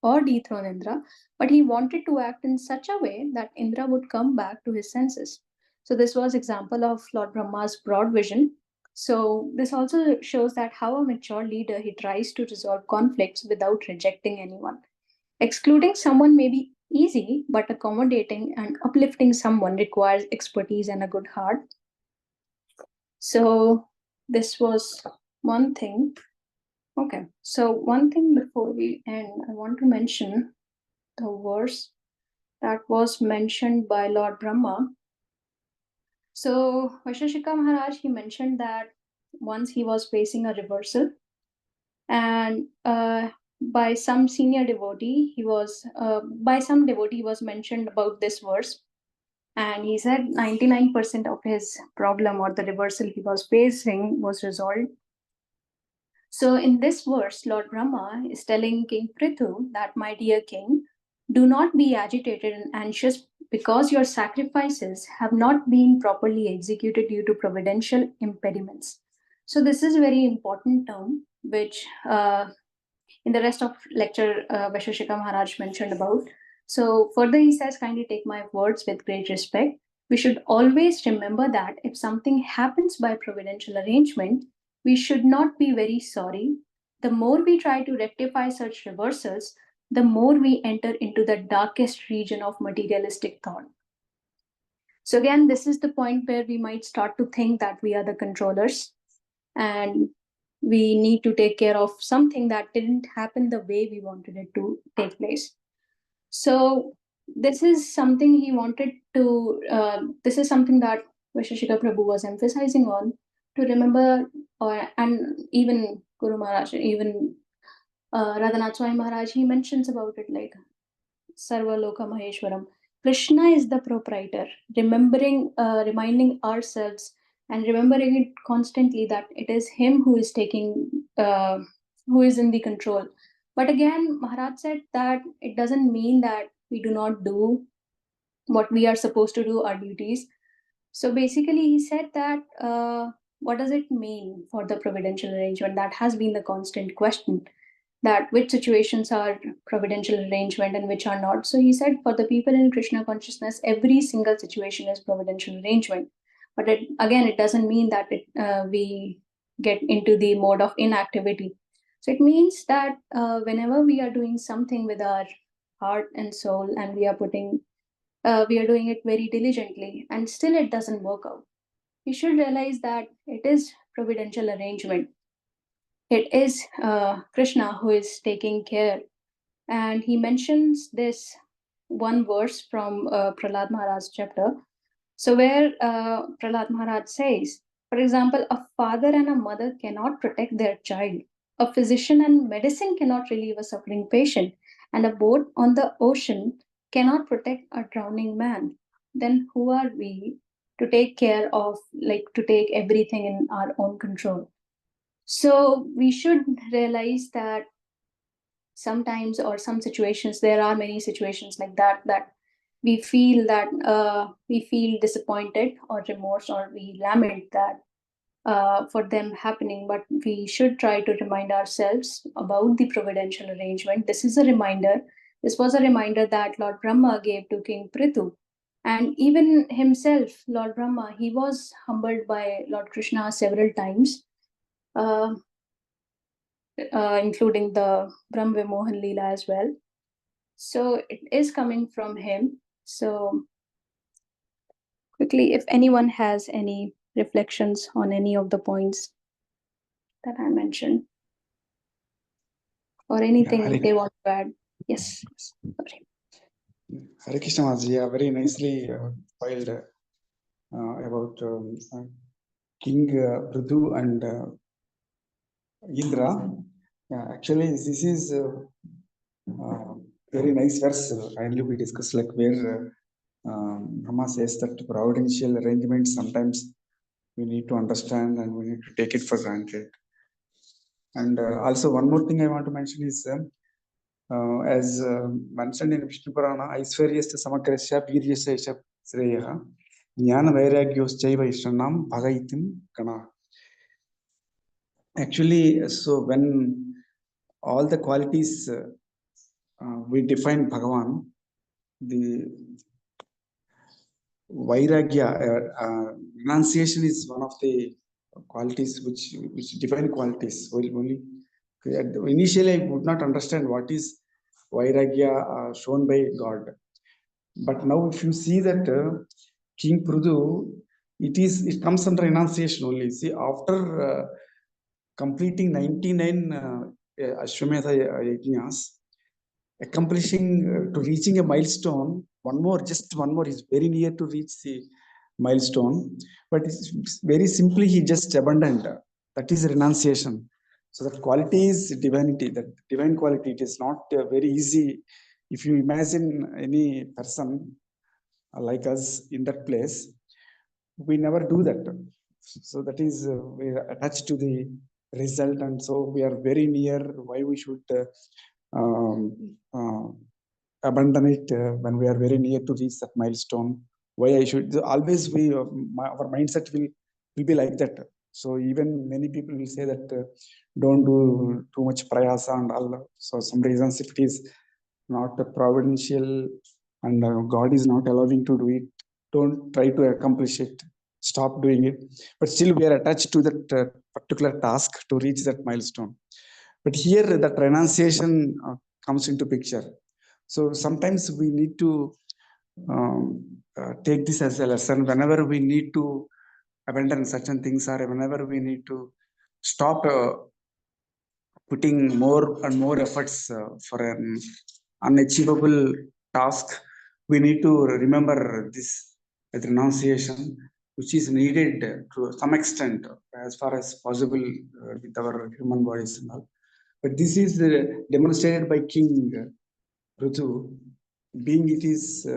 or dethrone Indra, but he wanted to act in such a way that Indra would come back to his senses. So this was example of Lord Brahma's broad vision. So this also shows that how a mature leader, he tries to resolve conflicts without rejecting anyone. Excluding someone may be easy, but accommodating and uplifting someone requires expertise and a good heart. So this was one thing. Okay, so one thing before we end, I want to mention the verse that was mentioned by Lord Brahma. So Vaisheshika Maharaj, he mentioned that once he was facing a reversal, and by some senior devotee, he was mentioned about this verse, and he said 99% of his problem or the reversal he was facing was resolved. So in this verse, Lord Brahma is telling King Pṛthu that, my dear king, do not be agitated and anxious because your sacrifices have not been properly executed due to providential impediments. So this is a very important term, which in the rest of lecture, Vaisheshika Maharaj mentioned about. So further he says, kindly take my words with great respect. We should always remember that if something happens by providential arrangement, we should not be very sorry. The more we try to rectify such reversals, the more we enter into the darkest region of materialistic thought. So again, this is the point where we might start to think that we are the controllers and we need to take care of something that didn't happen the way we wanted it to take place. So this is something he wanted to, this is something that Vaisheshika Prabhu was emphasizing on, to remember, and even Guru Maharaj, even Radhanath Swami Maharaj, he mentions about it like Sarva Loka Maheshwaram. Krishna is the proprietor, reminding ourselves and remembering it constantly that it is him who is who is in the control. But again, Maharaj said that it doesn't mean that we do not do what we are supposed to do, our duties. So basically, he said that what does it mean for the providential arrangement? That has been the constant question, that which situations are providential arrangement and which are not. So he said for the people in Krishna consciousness, every single situation is providential arrangement. But it doesn't mean that we get into the mode of inactivity. So it means that whenever we are doing something with our heart and soul, and we are doing it very diligently, and still it doesn't work out, we should realize that it is providential arrangement. It is Krishna who is taking care. And he mentions this one verse from Prahlad Maharaj chapter. So where Prahlad Maharaj says, for example, a father and a mother cannot protect their child. A physician and medicine cannot relieve a suffering patient. And a boat on the ocean cannot protect a drowning man. Then who are we to take care of, like to take everything in our own control? So we should realize that sometimes, or some situations, there are many situations like that, that we feel disappointed or remorse, or we lament that for them happening, but we should try to remind ourselves about the providential arrangement. This was a reminder that Lord Brahma gave to King Pṛthu. And even himself, Lord Brahma, he was humbled by Lord Krishna several times, including the Brahm Vimohan Leela as well. So it is coming from him. So quickly, if anyone has any reflections on any of the points that I mentioned, or anything they want to add. Yes. Sorry. Hare Krishna Maharaj, very nicely filed about King Pṛthu and Indra. Actually, this is very nice verse. Finally, we discussed like where Brahma says that providential arrangements sometimes we need to understand and we need to take it for granted. And also one more thing I want to mention is as mentioned in Vishnu Purana, Aisvaryasya Samakrasya Viryasyasya Sreya Jnana Vairagyoschaiva Ishranam Bhagaitim Kana. Actually, so when all the qualities we define Bhagavan, the Vairagya, renunciation is one of the qualities which divine qualities. Only initially I would not understand what is Vairagya shown by God, but now if you see that King Pṛthu, it comes under renunciation only. See, after completing 99 Ashwamedha Yajnas, accomplishing to reaching a milestone, just one more is very near to reach the milestone, but it's very simply he just abandoned. That is renunciation. So that quality is divinity, that divine quality. It is not very easy. If you imagine any person like us in that place, we never do that. So that is we are attached to the result, and so we are very near. Why we should abandon it when we are very near to reach that milestone? Why I should always our mindset will be like that. So even many people will say that don't do too much prayasa and all. So some reasons, if it is not providential and God is not allowing to do it, don't try to accomplish it. Stop doing it. But still we are attached to that particular task to reach that milestone. But here that renunciation comes into picture. So sometimes we need to take this as a lesson. Whenever we need to abandon certain things, or whenever we need to stop putting more and more efforts for an unachievable task, we need to remember this renunciation, which is needed to some extent, as far as possible, with our human bodies and all. But this is demonstrated by King Pṛthu, being his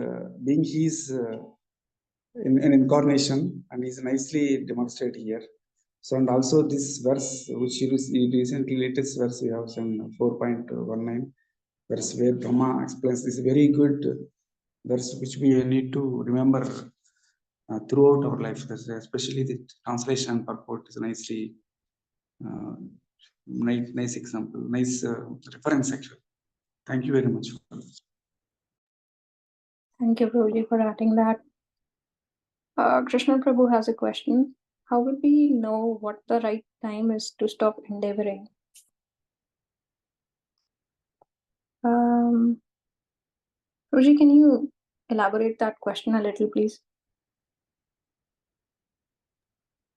an incarnation, and is nicely demonstrated here. So, and also this verse, which recently latest verse we have some 4.19 verse where Brahma explains this very good verse, which we need to remember throughout our life. Especially the translation purport is nicely nice example, nice reference actually. Thank you very much. Thank you, Prabhuji, for adding that. Krishna Prabhu has a question. How will we know what the right time is to stop endeavoring? Prabhuji, can you elaborate that question a little, please?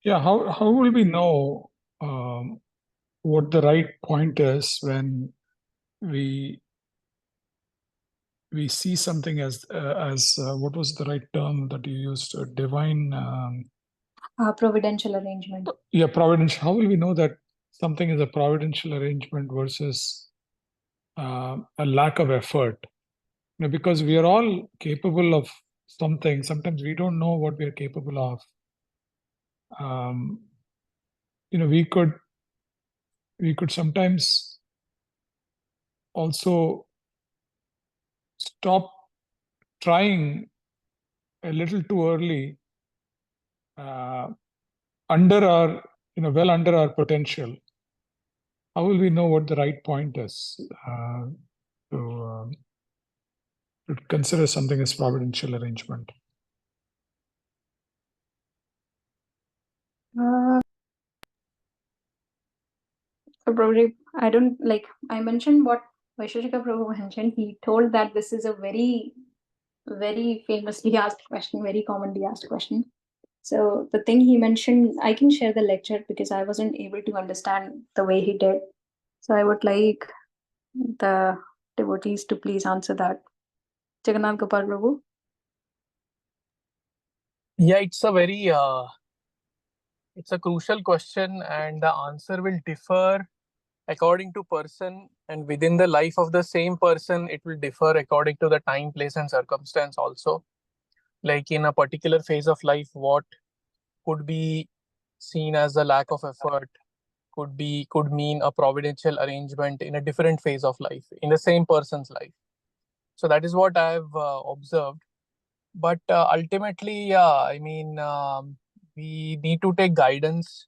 Yeah, how will we know what the right point is when we we see something as what was the right term that you used? Divine. Providential arrangement. Yeah, providential. How will we know that something is a providential arrangement versus a lack of effort? Because we are all capable of something. Sometimes we don't know what we are capable of. We could sometimes also stop trying a little too early, under our, well under our potential. How will we know what the right point is to consider something as providential arrangement? So probably I don't like. I mentioned what Vaisheshika Prabhu mentioned. He told that this is a very, very famously asked question, very commonly asked question. So the thing he mentioned, I can share the lecture because I wasn't able to understand the way he did. So I would like the devotees to please answer that. Jagannath Gopal Prabhu. Yeah, it's a crucial question, and the answer will differ according to person, and within the life of the same person, it will differ according to the time, place, and circumstance also. Like in a particular phase of life, what could be seen as a lack of effort could mean a providential arrangement in a different phase of life in the same person's life. So that is what I've observed. But ultimately, yeah, I mean, we need to take guidance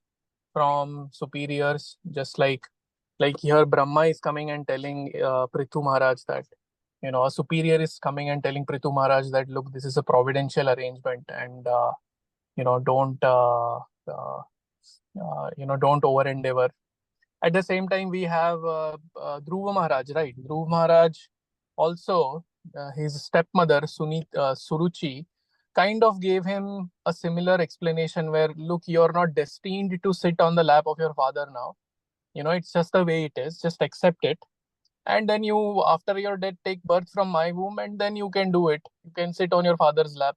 from superiors, just like here Brahma is coming and telling Pṛthu Maharaj that, a superior is coming and telling Pṛthu Maharaj that, look, this is a providential arrangement, and don't over endeavor. At the same time, we have Dhruva Maharaj, right? Dhruva Maharaj also, his stepmother Suruchi kind of gave him a similar explanation where, look, you're not destined to sit on the lap of your father now. It's just the way it is. Just accept it. And then you, after your death, take birth from my womb, and then you can do it. You can sit on your father's lap.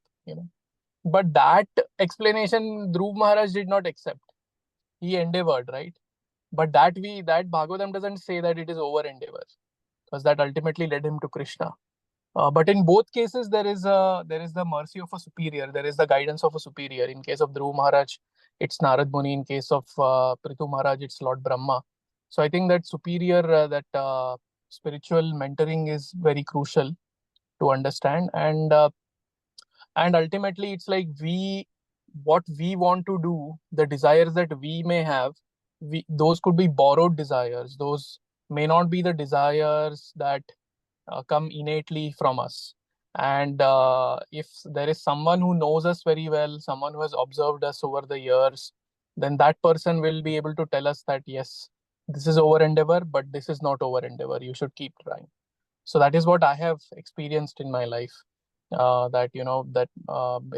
But that explanation, Dhruv Maharaj did not accept. He endeavored, right? But that Bhagavatam doesn't say that it is over endeavor, because that ultimately led him to Krishna. But in both cases, there is the mercy of a superior. There is the guidance of a superior. In case of Dhruv Maharaj, it's Narad Muni. In case of Pṛthu Maharaj, it's Lord Brahma. So I think that superior, that spiritual mentoring is very crucial to understand. And ultimately, it's like what we want to do, the desires that we may have, those could be borrowed desires. Those may not be the desires that come innately from us. And if there is someone who knows us very well, someone who has observed us over the years, then that person will be able to tell us that, yes, this is over endeavor, but this is not over endeavor. You should keep trying. So that is what I have experienced in my life. That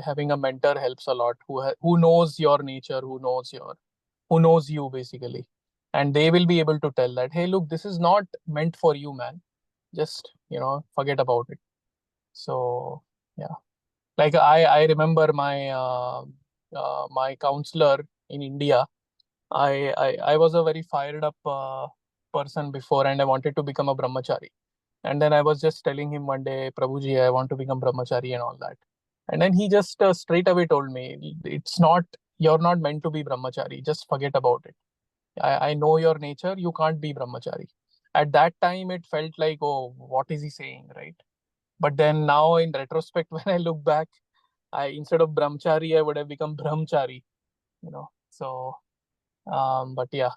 having a mentor helps a lot, who knows your nature, who knows you basically, and they will be able to tell that, hey, look, this is not meant for you, man. Just forget about it. So yeah, like I remember my counselor in India. I was a very fired up person before, and I wanted to become a brahmachari. And then I was just telling him one day, Prabhuji, I want to become brahmachari and all that. And then he just straight away told me, you're not meant to be brahmachari. Just forget about it. I know your nature. You can't be brahmachari. At that time, it felt like, oh, what is he saying, right? But then now in retrospect, when I look back, instead of brahmachari, I would have become brahmachari. So, but yeah,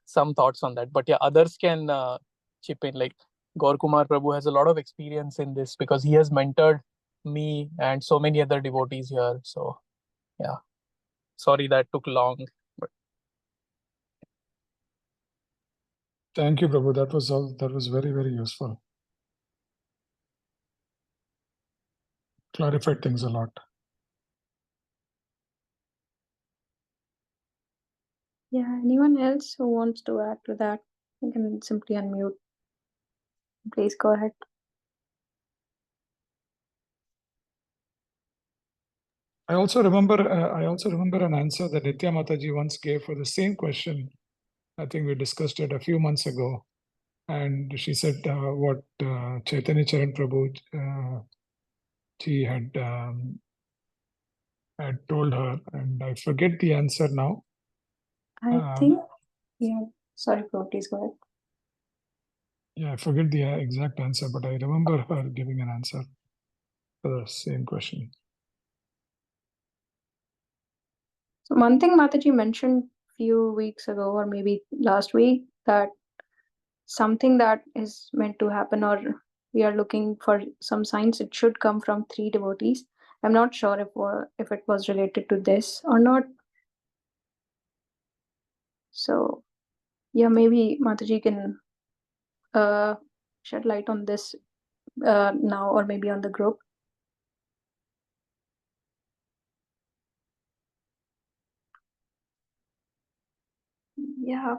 some thoughts on that. But yeah, others can chip in. Like Gaur Kumar Prabhu has a lot of experience in this because he has mentored me and so many other devotees here. So yeah, sorry that took long. But Thank you, Prabhu. That was very, very useful. Clarified things a lot. Yeah, anyone else who wants to add to that, you can simply unmute. Please go ahead. I also remember an answer that Nitya Mataji once gave for the same question. I think we discussed it a few months ago. And she said what Chaitanya Charan Prabhu ji had told her, and I forget the answer now. I think, yeah. Sorry, bro, please go ahead. Yeah, I forget the exact answer, but I remember her giving an answer for the same question. So one thing Mataji mentioned few weeks ago, or maybe last week, that something that is meant to happen, or we are looking for some signs, it should come from 3 devotees. I'm not sure if it was related to this or not. So yeah, maybe Mataji can shed light on this now, or maybe on the group. Yeah.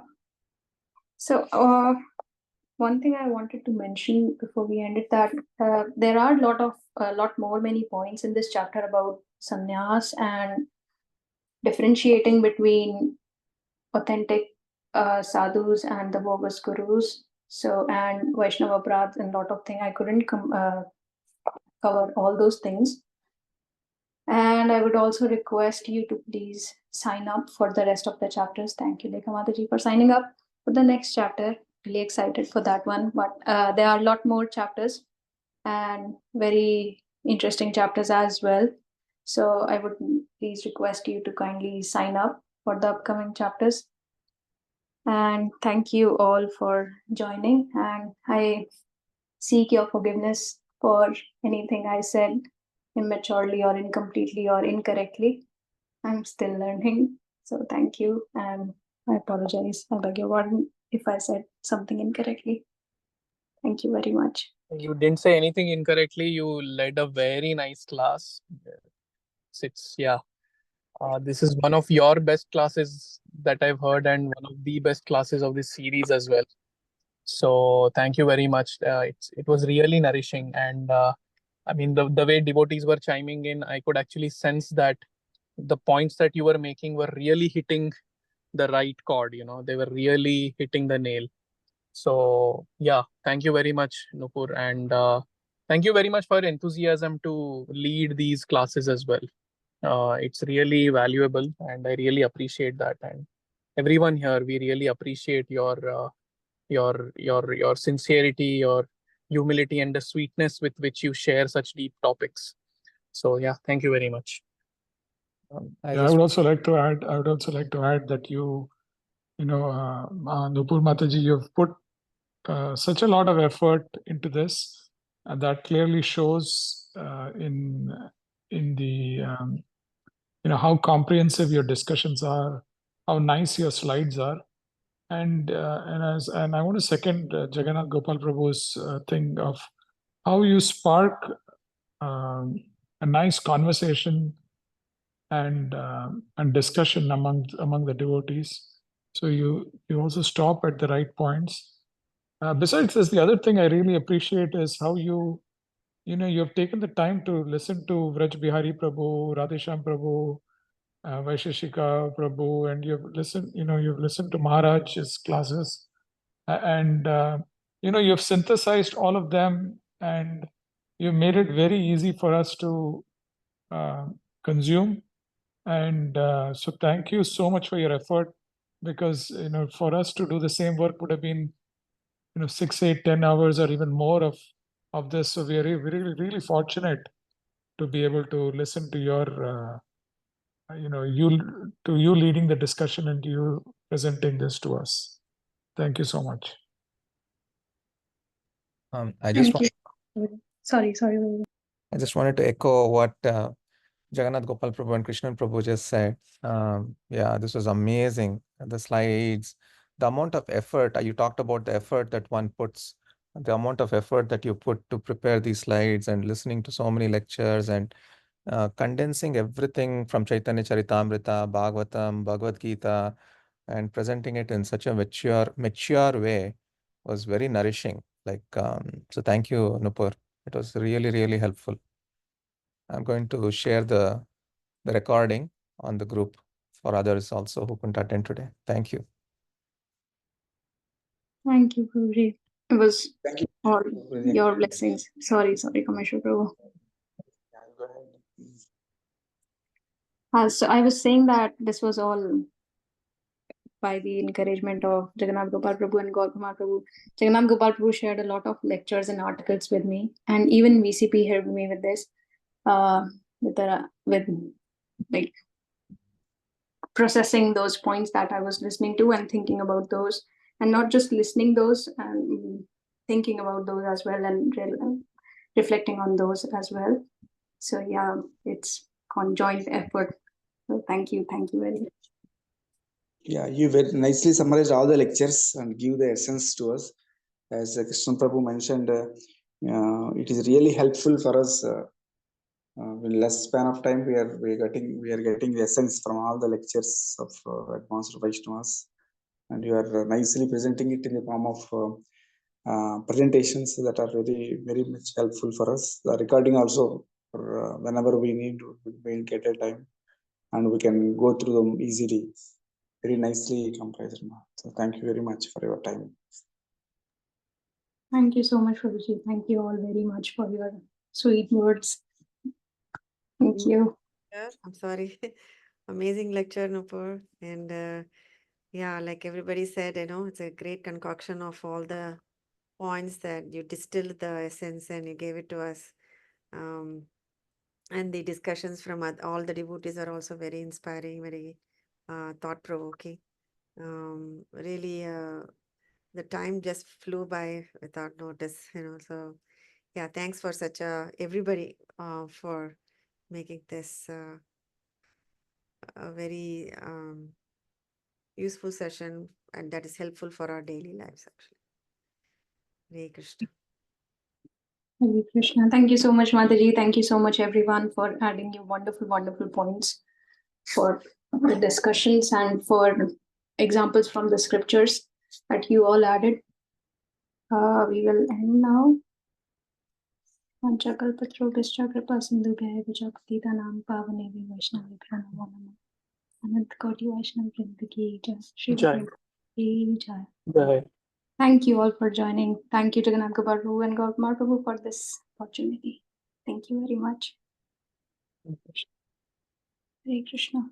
So one thing I wanted to mention before we end it, that there are many points in this chapter about sannyas and differentiating between authentic sadhus and the bogus gurus. So, and Vaishnava Brats and lot of things. I couldn't cover all those things. And I would also request you to please sign up for the rest of the chapters. Thank you, Lekha Mataji, for signing up for the next chapter. Really excited for that one. But there are a lot more chapters and very interesting chapters as well. So I would please request you to kindly sign up for the upcoming chapters. And thank you all for joining. And I seek your forgiveness for anything I said immaturely or incompletely or incorrectly. I'm still learning. So thank you. And I apologize. I beg your pardon if I said something incorrectly. Thank you very much. You didn't say anything incorrectly. You led a very nice class. This is one of your best classes that I've heard, and one of the best classes of this series as well. So thank you very much. It was really nourishing, and I mean the way devotees were chiming in, I could actually sense that the points that you were making were really hitting the right chord. They were really hitting the nail. So yeah, thank you very much, Nupur, and thank you very much for your enthusiasm to lead these classes as well. It's really valuable, and I really appreciate that. And everyone here, we really appreciate your sincerity, your humility, and the sweetness with which you share such deep topics. So yeah, thank you very much. I would also like to add that Nupur Mataji, you've put such a lot of effort into this, and that clearly shows in the how comprehensive your discussions are, how nice your slides are, and I want to second Jagannath Gopal Prabhu's thing of how you spark a nice conversation and discussion among the devotees. So you also stop at the right points. Besides this, the other thing I really appreciate is how you've taken the time to listen to Vraj Bihari Prabhu, Radhesham Prabhu, Vaisheshika Prabhu, and you've listened to Maharaj's classes, and you've synthesized all of them, and you've made it very easy for us to consume. And so thank you so much for your effort, because for us to do the same work would have been 6, 8, 10 hours or even more of this. So we are really, really fortunate to be able to listen to your you leading the discussion and you presenting this to us. Thank you so much. I just Sorry. I just wanted to echo what Jagannath Gopal Prabhu and Krishnan Prabhu just said. Yeah, this was amazing. The slides, the amount of effort, you talked about the effort that one puts, the amount of effort that you put to prepare these slides and listening to so many lectures and condensing everything from Chaitanya Charitamrita, Bhagavatam, Bhagavad Gita, and presenting it in such a mature way was very nourishing. So thank you, Nupur. It was really, really helpful. I'm going to share the the recording on the group for others also who couldn't attend today. Thank you. Thank you, Guruji. It was Thank you. all Guruji. your blessings. Sorry, Kameshwar Prabhu. Yeah, go ahead. So I was saying that this was all by the encouragement of Jagannath Gopal Prabhu and Gaur Kumar Prabhu. Jagannath Gopal Prabhu shared a lot of lectures and articles with me, and even VCP helped me with this, with like processing those points that I was listening to and thinking about those, and not just listening those and thinking about those as well, and reflecting on those as well. So yeah, it's conjoint effort. So thank you very much. Yeah, you very nicely summarized all the lectures and give the essence to us. As Krishna Prabhu mentioned, it is really helpful for us. In less span of time, we are getting the essence from all the lectures of advanced Vaishnavas, and you are nicely presenting it in the form of presentations that are very much helpful for us. The recording also, for whenever we need, we'll get a time, and we can go through them easily. Very nicely comprised. So thank you very much for your time. Thank you so much, Prabhuji. Thank you all very much for your sweet words. Thank you. Yeah, I'm sorry. Amazing lecture, Nupur. And yeah, like everybody said, it's a great concoction of all the points that you distilled the essence and you gave it to us. And the discussions from all the devotees are also very inspiring, very thought-provoking. Really, the time just flew by without notice, So yeah, thanks for such everybody for making this a very useful session, and that is helpful for our daily lives, actually. Hare Krishna. Hare Krishna. Thank you so much, Mataji. Thank you so much, everyone, for adding your wonderful, wonderful points for the discussions and for examples from the scriptures that you all added. We will end now. Panchakalpatrobhischa kripa sindhubhya vijakti naam pavane vaishnavi pranamo namo. Anant Koti Vaishnav Vrinda ki jai. Shri Jai. Prabhupada ki jai. Jai. Thank you all for joining. Thank you, Jagannath Gopal Prabhu and Gaur Kumar Prabhu, for this opportunity. Thank you very much. Hare Krishna.